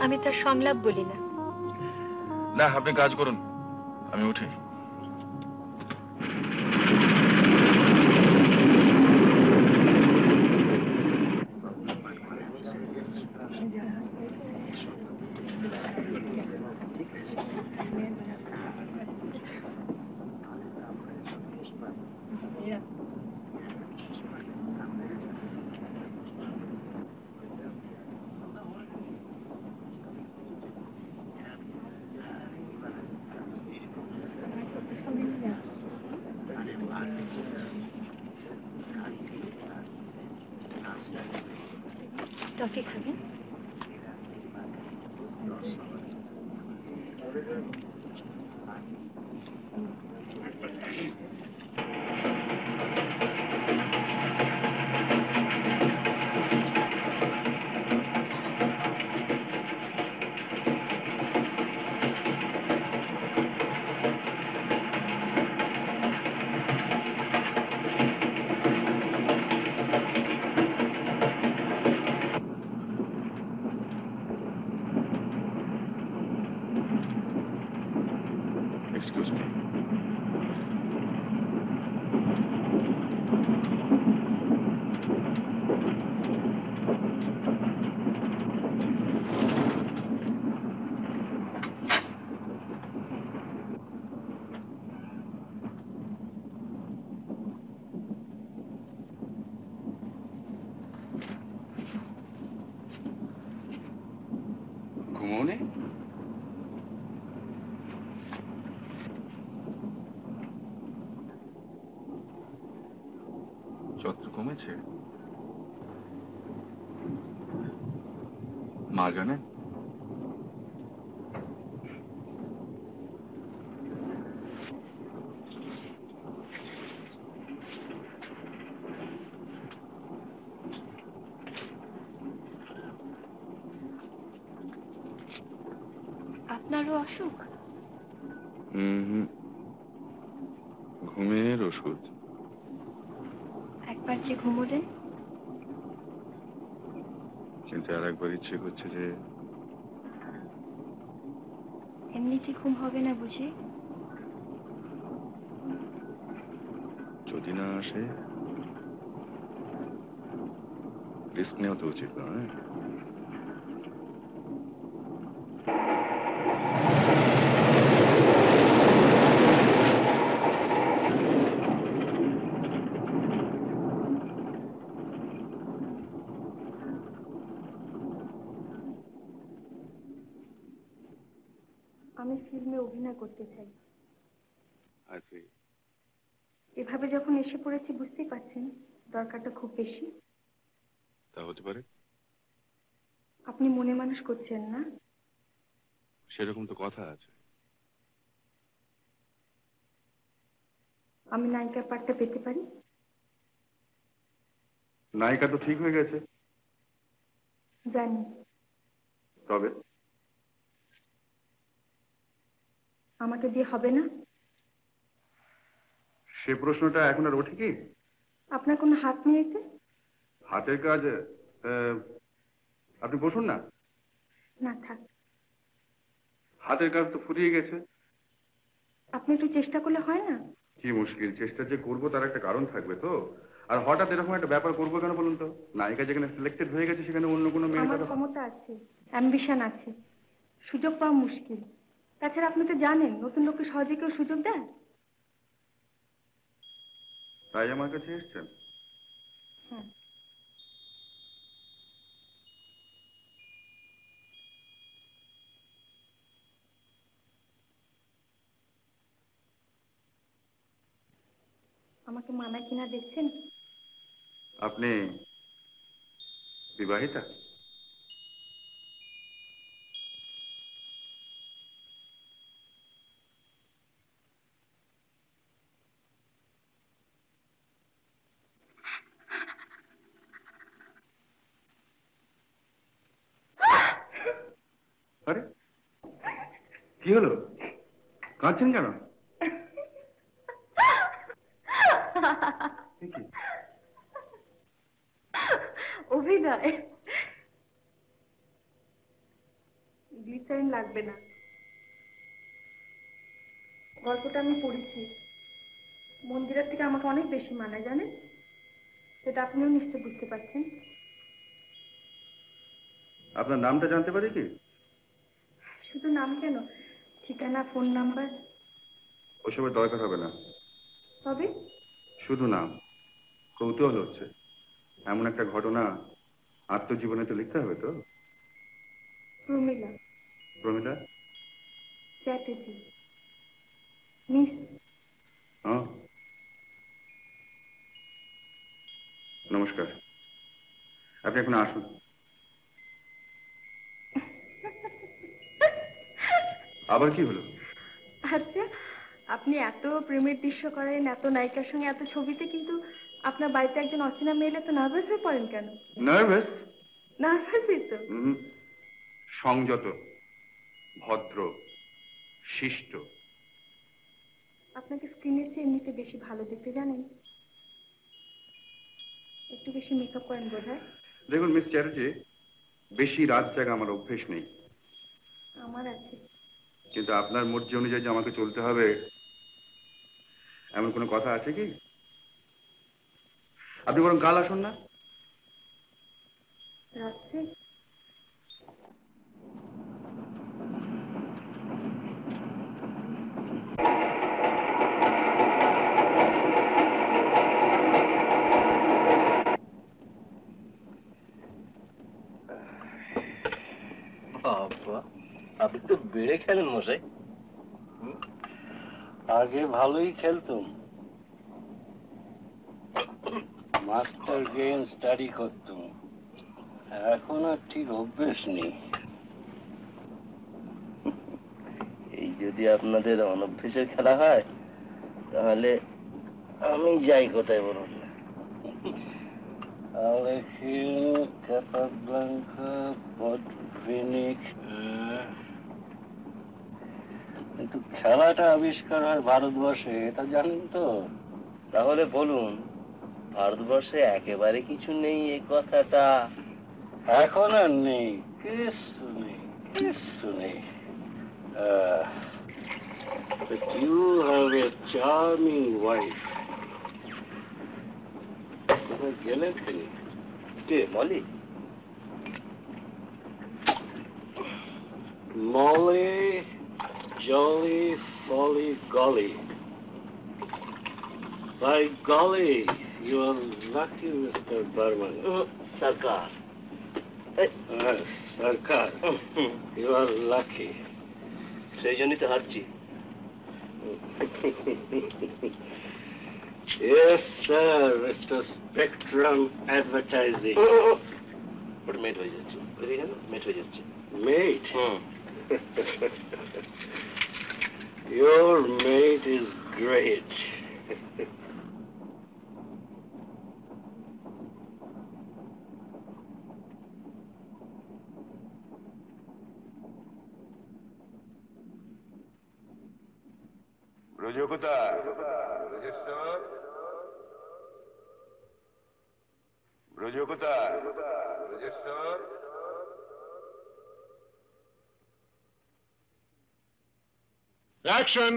আমি তার সংলাপ বলি না। না, আপনি কাজ করুন, আমি উঠি। টফি খাবেন? Excuse me. ঘুমোনে? যত্র কমেছে? মা জানে? আপনারও অসুখ? ঘুমের ওষুধ। একবার যে ঘুমোলেন। কিন্তু আর একবার ইচ্ছে করছে যে এমনিতে ঘুম হবে না বুঝি? যদি না আসে, রিস্ক নেওয়া তো উচিত নয়। আমি ফিল্মে অভিনয় করতে চাই। আছি। এভাবে যখন এসে পড়েছি বুঝতেই পারছেন দরকারটা খুব বেশি। তা হতে পারে। আপনি মনে মানুষ করছেন না? সেরকম তো কথা আছে। আমি নায়িকার পাঠটা পেতে পারি? নায়িকা তো ঠিক হয়ে গেছে। জানি। তবে আমাকে দিয়ে হবে না? সে প্রশ্নটা এখন আর ওঠে কি? আপনার কোনো হাত নেই এতে? হাতের কাজ। আপনি বসুন না। না থাক। হাতের কাজ তো ফুরিয়ে গেছে। আপনি একটু চেষ্টা করলে হয় না? কি মুশকিল, চেষ্টা যে করবো তার একটা কারণ থাকবে তো। আর হঠাৎ এরকম একটা ব্যাপার করবো কেন বলুন তো? নায়িকা যেখানে সিলেক্টেড হয়ে গেছে সেখানে অন্য কোনো আমার মেয়ে। ক্ষমতা আছে, অ্যাম্বিশন আছে, সুযোগ পাওয়া মুশকিল। তাছাড়া আপনি তো জানেন নতুন লোককে সহজে কেউ সুযোগ দেয়? তাই আমার কাছে এসছেন? হ্যাঁ। আমাকে মানায় কিনা দেখছেন? আপনি বিবাহিতা? আরে কি হলো, কাঁদছেন কেন? অভিনয়। গ্লিসারিন লাগবে না। গল্পটা আমি পড়েছি। মন্দিরের থেকে আমাকে অনেক বেশি মানায় জানেন, সেটা আপনিও নিশ্চয় বুঝতে পারছেন। আপনার নামটা জানতে পারি কি? শুধু নাম কেন, ঠিকানা, ফোন নাম্বার। ওসবের দরকার হবে না। তবে শুধু নাম। কৌতূহল হচ্ছে, এমন একটা ঘটনা আত্মজীবনে তো লিখতে হবে তো। প্রমীলা। প্রমিলা চ্যাটার্জি। মিস। হ্যাঁ, নমস্কার। আপনি এখন আসুন। আবার কি হলো? আচ্ছা, আপনি এত প্রেমের দৃশ্য করেন, এত নায়িকার সঙ্গে এত ছবিতে, কিন্তু আপনার বাড়িতে একজন অচেনা মেয়ে এলে তো নার্ভাস হয়ে পড়েন কেন? নার্ভাস? নার্ভাসই তো। সংযত, ভদ্র, শিষ্ট। আপনাকে স্ক্রিনের চেয়ে এমনিতে বেশি ভালো দেখতে জানেন। একটু বেশি মেকআপ করেন বোধহয়। দেখুন মিস চ্যাটার্জি, বেশি রাত জাগা আমার অভ্যেস নেই। আমার আছে। কিন্তু আপনার মর্জি অনুযায়ী যে আমাকে চলতে হবে এমন কোনো কথা আছে কি? আপনি বরং কাল আসুন না। রাত্রে? বাবা, আপনি তো বেড়ে খেলেন মশাই। আগে ভালোই খেলতুম, মাস্টার গেম স্টাডি করতুম। এখন আর ঠিক অভ্যেস নেই। এই যদি আপনাদের অনভ্যেসের খেলা হয় তাহলে আমি যাই কোথায় বলুন। Alejandro, Capablanca, Podvinik. কিন্তু খেলাটা আবিষ্কার হয় ভারতবর্ষে, এটা জানেন তো? তাহলে বলুন, ভারতবর্ষে একেবারে কিছু নেই এই কথাটা? এখন আর নেই, কিছু নেই, কিছু নেই। But you have a charming wife. কোথায় গেলেন তিনি? কে, Moli? Molly, jolly, folly, golly. By golly, you are lucky, Mr. Burman. Sarkar. Yes, Sarkar, you are lucky. সেই জন্যই তো হারছি। Yes, sir, Mr. Spectrum Advertising. ওটা মেট হয়ে যাচ্ছে, মেট হয়ে যাচ্ছে। Mate? Your mate is great. Braj কোথায়? ব্রজেশ্বর, ব্রজ কোথায়? ব্রজেশ্বর। অ্যাকশন!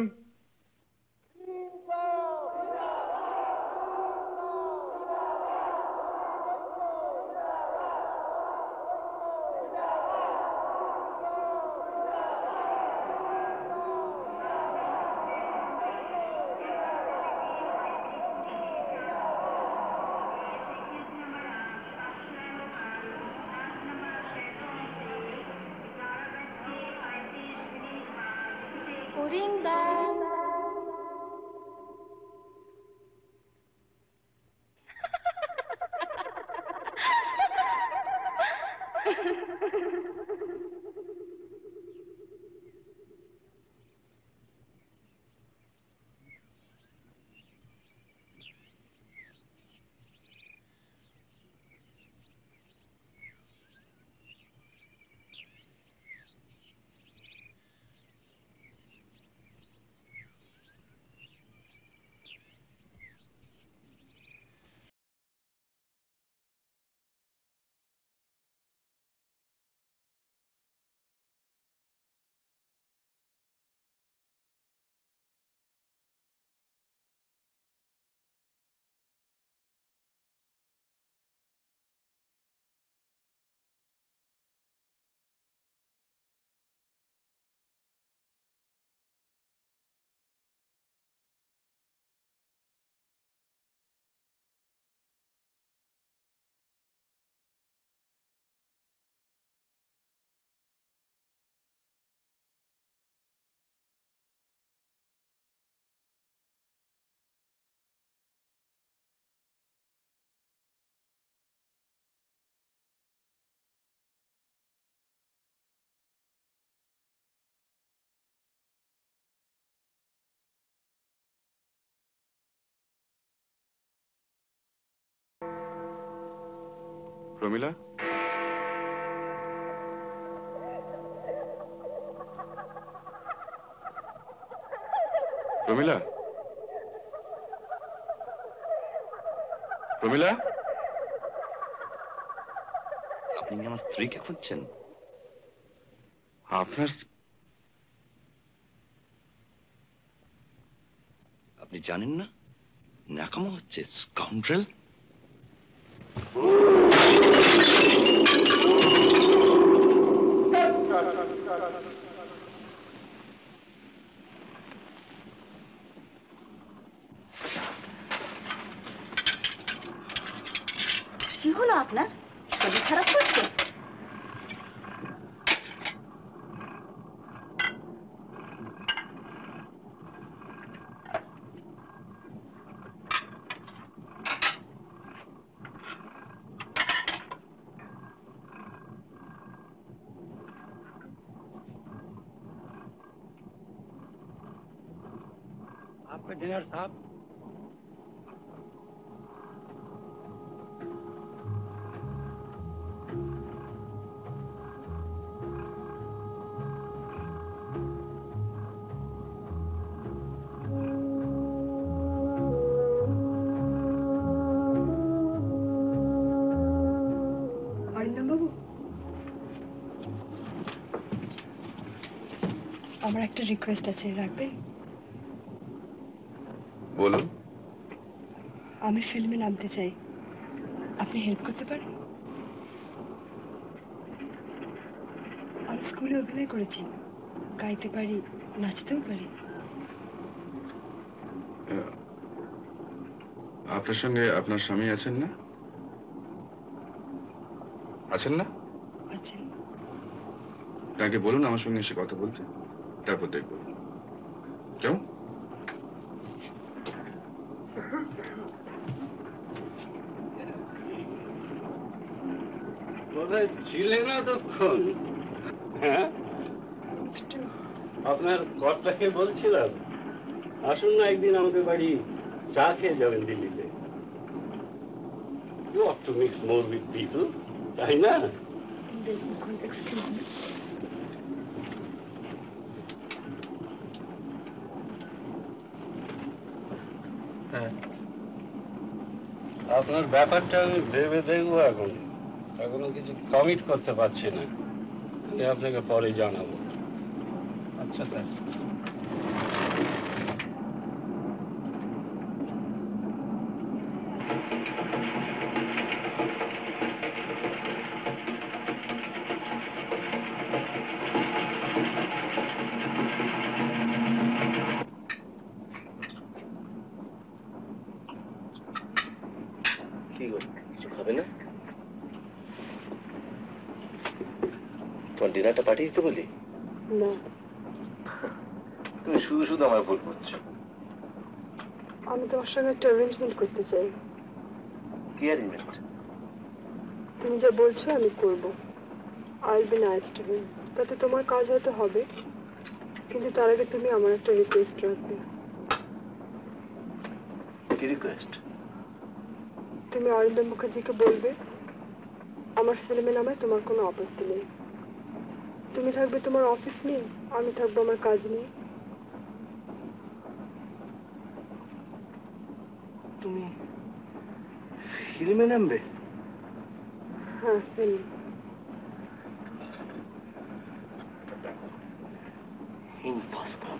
প্রমিলা, প্রমিলা, প্রমিলা, আপনি কি আমার স্ত্রীকে খুঁজছেন? আপনার আপনি জানেন না ন্যাকামো হচ্ছে? স্কাউন্ড্রেল! কি হলো আপনার? শরীর খারাপ করছে? आपका डिनर साहब। আমার একটা রিকোয়েস্ট আছে, রাখবেন? বলুন। আমি ফিল্মে নামতে চাই, আপনি হেল্প করতে পারেন? আমি স্কুলে অভিনয় করেছি, গাইতে পারি, নাচতেও পারি। আপনার সঙ্গে আপনার স্বামী আছেন না? আছেন না? আছেন। তাকে বলুন আমার সঙ্গে এসে কথা বলতে, তারপর দেখব। কেমন? কোথায় ছিলে না তখন? হ্যাঁ, আপনার কর্তাকে বলছিলাম আসুন না একদিন আমাদের বাড়ি চা খেয়ে যাবেন দিল্লিতে। You ought to mix more with people, তাই না? হ্যাঁ, আপনার ব্যাপারটা আমি ভেবে দেখবো, এখনো কিছু কমিট করতে পারছি না, আমি আপনাকে পরে জানাবো। আচ্ছা স্যার। কি গো, কিছু খাবে না? তোমার ডিনারটা পাঠিয়ে দিতে বলি? না, তুমি শুধু শুধু আমার ভুল করছো। আমি তোমার সঙ্গে একটা অ্যারেঞ্জমেন্ট করতে চাই। কি অ্যারেঞ্জমেন্ট? তুমি যা বলছো আমি করব। I will be nice to him. তাতে তোমার কাজ হয়তো হবে, কিন্তু তার আগে তুমি আমার একটা রিকোয়েস্ট রাখবে। কি রিকোয়েস্ট? তুমি অরিন্দম মুখার্জিকে বলবে আমার ফিল্মে নামায় তোমার কোনো আপত্তি নেই। তুমি থাকবে তোমার অফিস নিয়ে, আমি থাকবো আমার কাজ নিয়ে। তুমি ফিল্মে নামবে? হ্যাঁ, ফিল্ম। Impossible.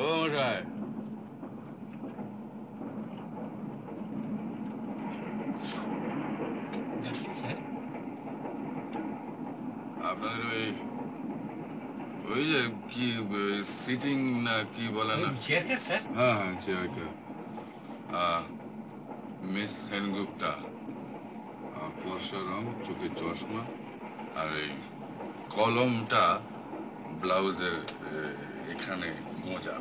ও মশাই, আপনাদের ওই যে কি সিটিং না কি বলে না, চেয়ার কার স্যার? হ্যাঁ হ্যাঁ চেয়ার কার। মিস সেনগুপ্তা, ফর্সা রং, চোখে চশমা, আর এই কলমটা ব্লাউজের এখানে মোজা,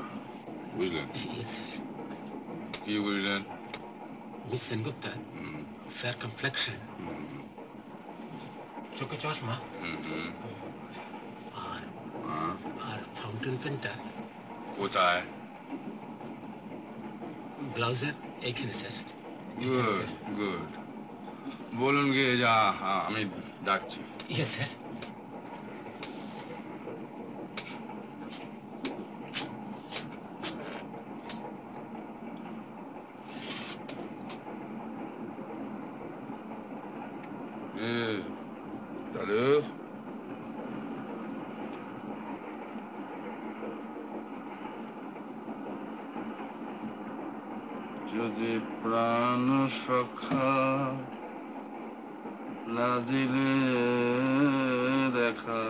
বুঝলেন? কি বুঝলেন? মিস সেনগুপ্তা, ফেয়ার কমপ্লেকশন, চোখে চশমা, আর ফাউন্টেন পেনটা কোথায়? ব্লাউজের এইখানে স্যার। গুড গুড, বলুন গিয়ে যা, আমি ডাকছি। Yes sir. দাদু, যদি প্রাণ সখা না দিলে দেখা,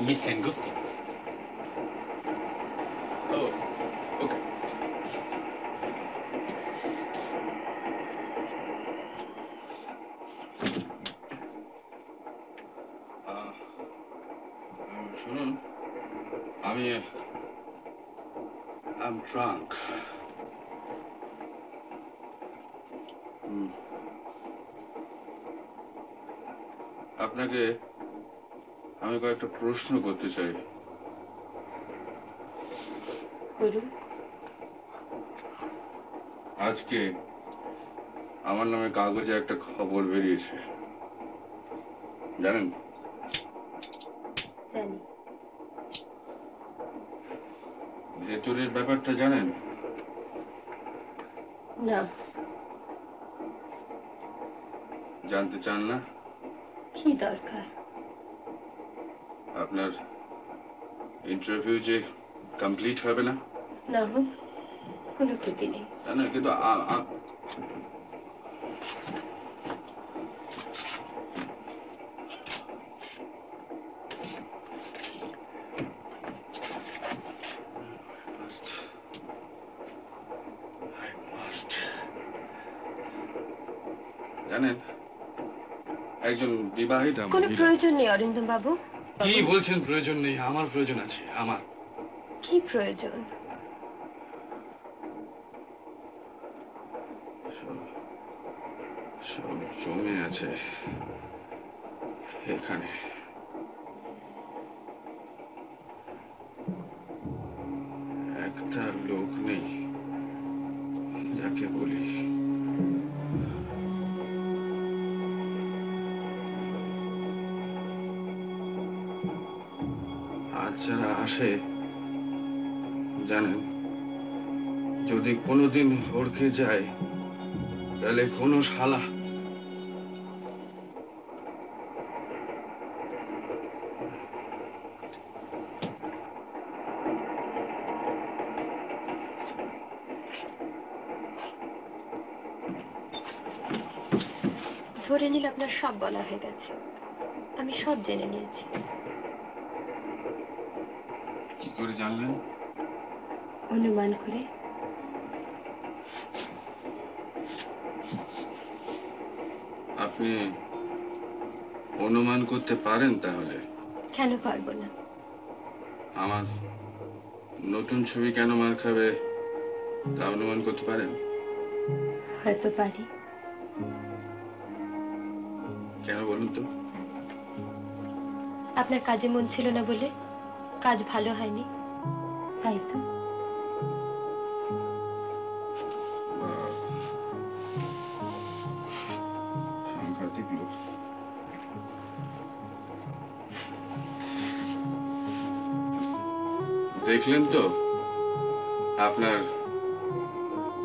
মিস সেনগুপ্তা। ওকে। শুনুন, আমি ড্রাঙ্ক। আপনাকে আমি কয়েকটা প্রশ্ন করতে চাই। আজকে আমার নামে কাগজে একটা খবর বেরিয়েছে, জানেন? জানি। ভেতরের ব্যাপারটা জানেন? না। জানতে চান না? কি দরকার? আপনার ইন্টারভিউ যে কমপ্লিট হবে না? না হোক, কোনো ক্ষতি নেই। না, কিন্তু জানেন, একজন বিবাহিতা কোনো প্রয়োজন নেই অরিন্দম বাবু। কি বলছেন প্রয়োজন নেই? আমার প্রয়োজন আছে। আমার কি প্রয়োজন? সব জমে আছে এখানে। একটা লোক নেই যাকে বলি। আজ যারা আসে, জানেন, যদি কোনোদিন হড়কে যায় তাহলে কোনো শালা ধরে নিলে আপনার সব বলা হয়ে গেছে, আমি সব জেনে নিয়েছি। কি করে জানলেন? অনুমান করে। আপনি অনুমান করতে পারেন তাহলে? কেন পারবো না? আমার নতুন ছবি কেন মার খাবে তা অনুমান করতে পারেন? হয়তো পারি। কেন বলুন তো? আপনার কাজে মন ছিল না বলে? কাজ ভালো হয়নি তাই তো? সাংঘাতিক লোক। দেখলেন তো আপনার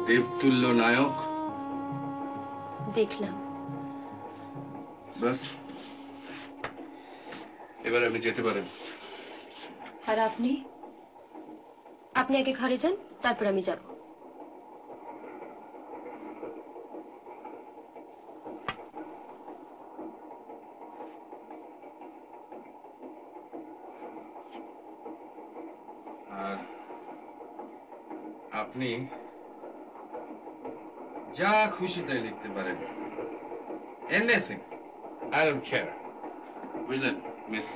দেবতুল্য নায়ক? দেখলাম। বাস, এবার আপনি যেতে পারেন। আর আপনি? আপনি আগে ঘরে যান, তারপর আমি যাব। আর আপনি যা খুশি তাই লিখতে পারেন। Anything, I don't care. বুঝলেন মিস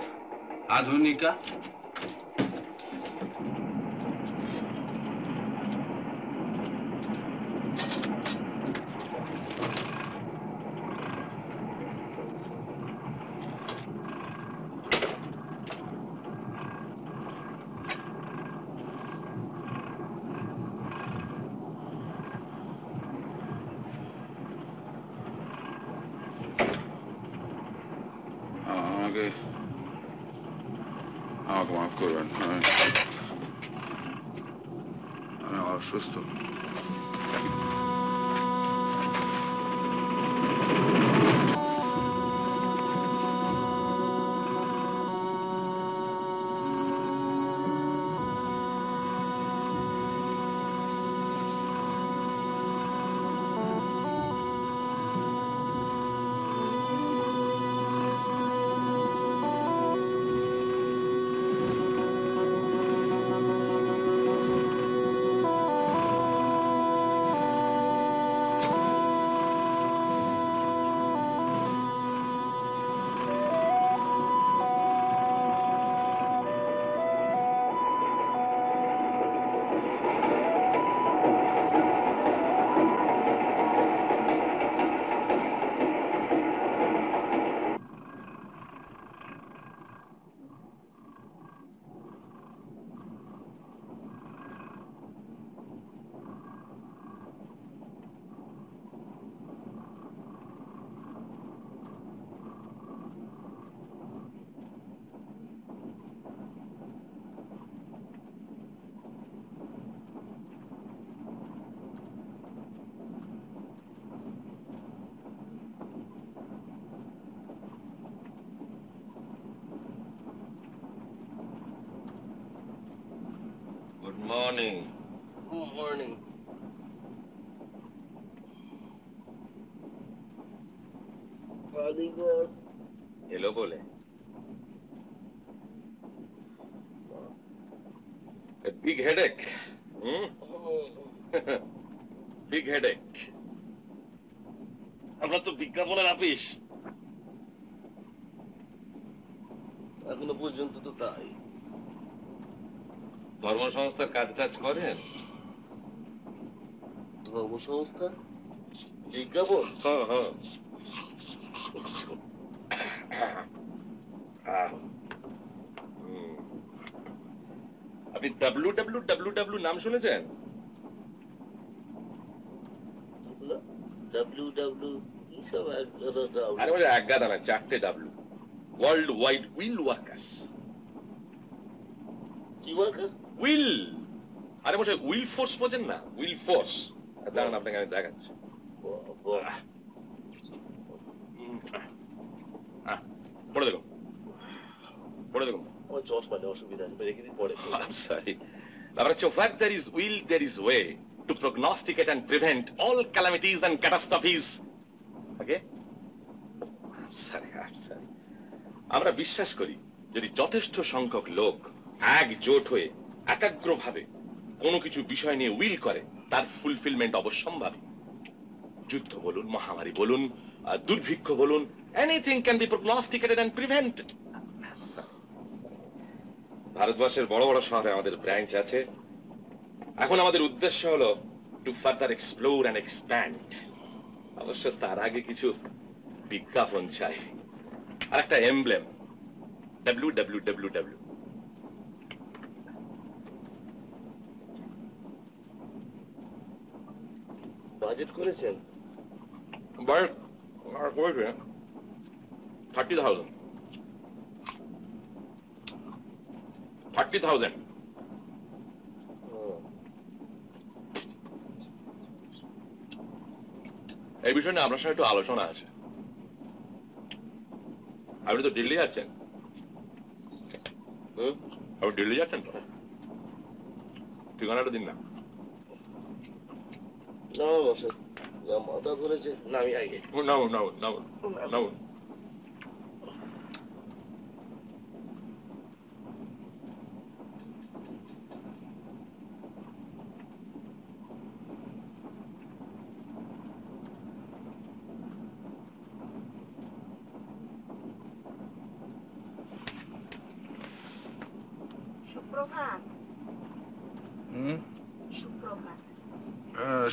আধুনিকা? আমাকে মাফ করবেন, আমি অসুস্থ। Morning morning. এলো বলে বিগ হেডেক। Big headache. আমরা তো বিজ্ঞাপনের আপিস। এখনো পর্যন্ত তো তাই। ধর্মসংস্থার কাজ টাজ করেন? ধর্মসংস্থা বিজ্ঞাপন? হ্যাঁ। আপনি WWW নাম শুনেছেন? আরে বলে এক গাদা না, 4টে W. World wide will workers. কি ওয়ার্কার্স? উইল। আরে বসে উইল ফোর্স বোঝেন না? Will force. দাঁড়ান আপনাকে আমি দেখাচ্ছি। পড়ে দেখুন, পড়ে দেখুন। আমার চশমাটা অসুবিধা আছে, রেখে দিন পরে। সরি। ব্যাপার হচ্ছে where there is will there is way to prognosticate and prevent all calamities and catastrophes. Okay? Sorry. আমরা বিশ্বাস করি যদি যথেষ্ট সংখ্যক লোক একজোট হয়ে একাগ্রভাবে কোনো কিছু বিষয় নিয়ে উইল করে তার ফুলফিলমেন্ট অবশ্যম্ভাবী। যুদ্ধ বলুন, মহামারী বলুন, দুর্ভিক্ষ বলুন, anything can be prognosticated and prevented. ভারতবর্ষের বড় বড় শহরে আমাদের ব্রাঞ্চ আছে। এখন আমাদের উদ্দেশ্য হলো to further explore and expand. অবশ্য তার আগে কিছু বিজ্ঞাপন চাই আর একটা এমব্লেম, WWW। বাজেট করেছেন? বাজেট করেছে 30,000। 30,000। এই বিষয়ে না আপনার সাথে একটু আলোচনা আছে। আপনি তো দিল্লি যাচ্ছেন। আপনি দিল্লি যাচ্ছেন তো? ঠিকানাটা দিন না। না বসে মাথা ধরেছে, নামি আগে। নাও। সুপ্রভাত।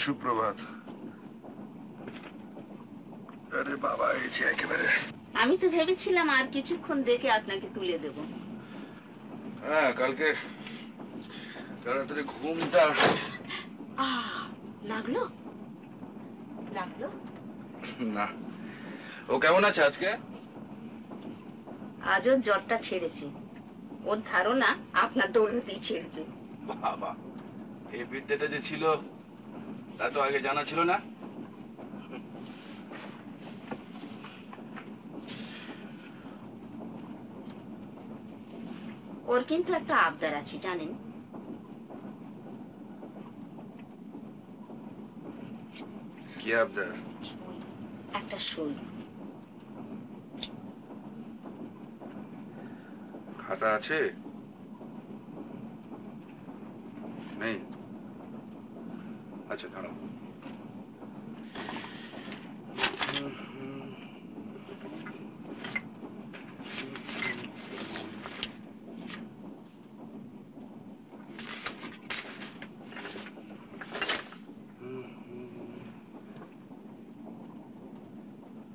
সুপ্রভাত। আরে বাবা, এই যে একেবারে। আমি তো ভেবেছিলাম আর কিছুক্ষণ দেখে আপনাকে তুলে দেব। হ্যাঁ, কালকে তাড়াতাড়ি ঘুমটা লাগলো? না। ও কেমন আছে আজকে? আজ ওর জ্বরটা ছেড়েছে। ওর ধারণা আপনার দৌলতেই ছেড়েছে। বাবা, এই বিদ্যাটা যে ছিল তা তো আগে জানা ছিল না। ওর কিন্তু একটা আবদার আছে জানেন? কি আবদার? একটা সই। খাতা আছে? নেই? আচ্ছা, দাঁড়াও।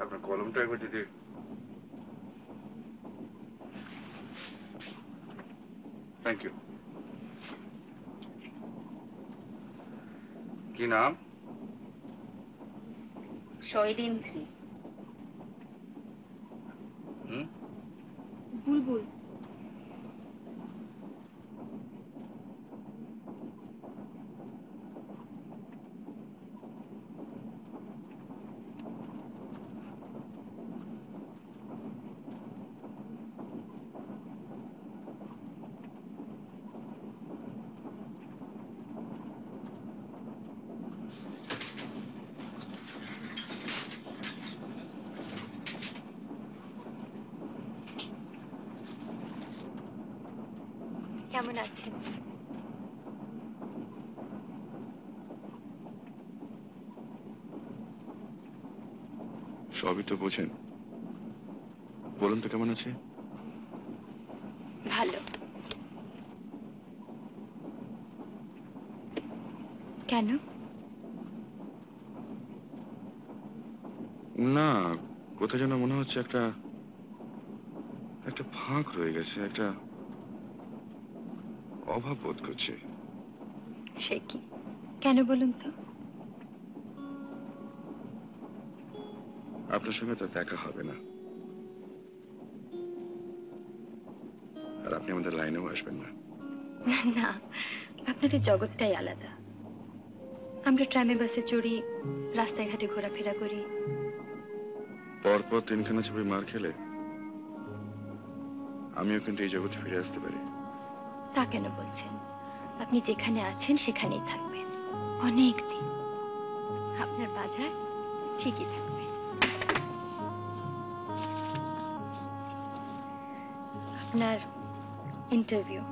আপনার কলমটা একবার দিদি। Thank you. কি নাম? শৈলেন্দ্রী। বুলবুল। কেমন আছেন? সবই তো বোঝেন, বলুন তো কেমন আছে? ভালো। কেন? না, কোথায় যেন মনে হচ্ছে একটা একটা ফাঁক রয়ে গেছে, একটা অভাব বোধ করছে। সে কি? কেন বলুন তো? আপনার সঙ্গে তো দেখা হবে না, আর আপনি আমাদের লাইনেও আসবেন না। না, আপনাদের জগৎটাই আলাদা। আমরা ট্রামে বাসে চড়ি, রাস্তায় ঘাটে ঘোরাফেরা করি। পরপর 3খানা ছবি মার খেলে আমিও কিন্তু এই জগতে ফিরে আসতে পারি। তা কেন বলছেন? আপনি যেখানে আছেন সেখানেই থাকবেন অনেক দিন। আপনার বাজার ঠিকই থাকবে। আপনার ইন্টারভিউ।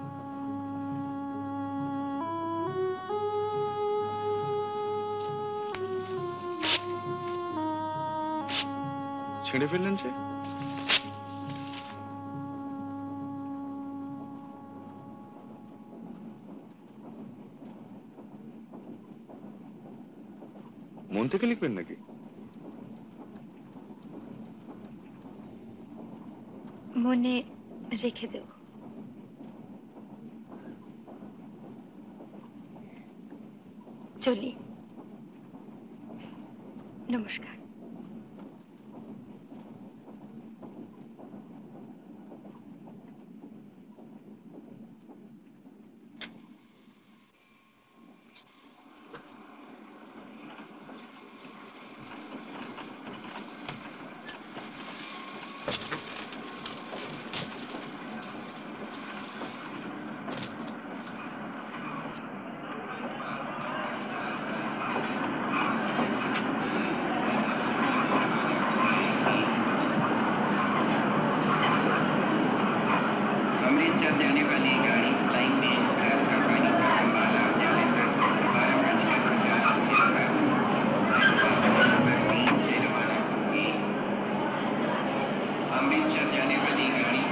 ছেড়ে ফেললেন যে? মন থেকে লিখবেন নাকি? মনে রেখে দেব। চলি। নমস্কার। अमृतसर जाने वाली गाड़ी फ्लाइंग में एयर कंपनी का अम्बाला जाने पर 12:50 पर 3 से रवाना होगी। अमृतसर जाने वाली गाड़ी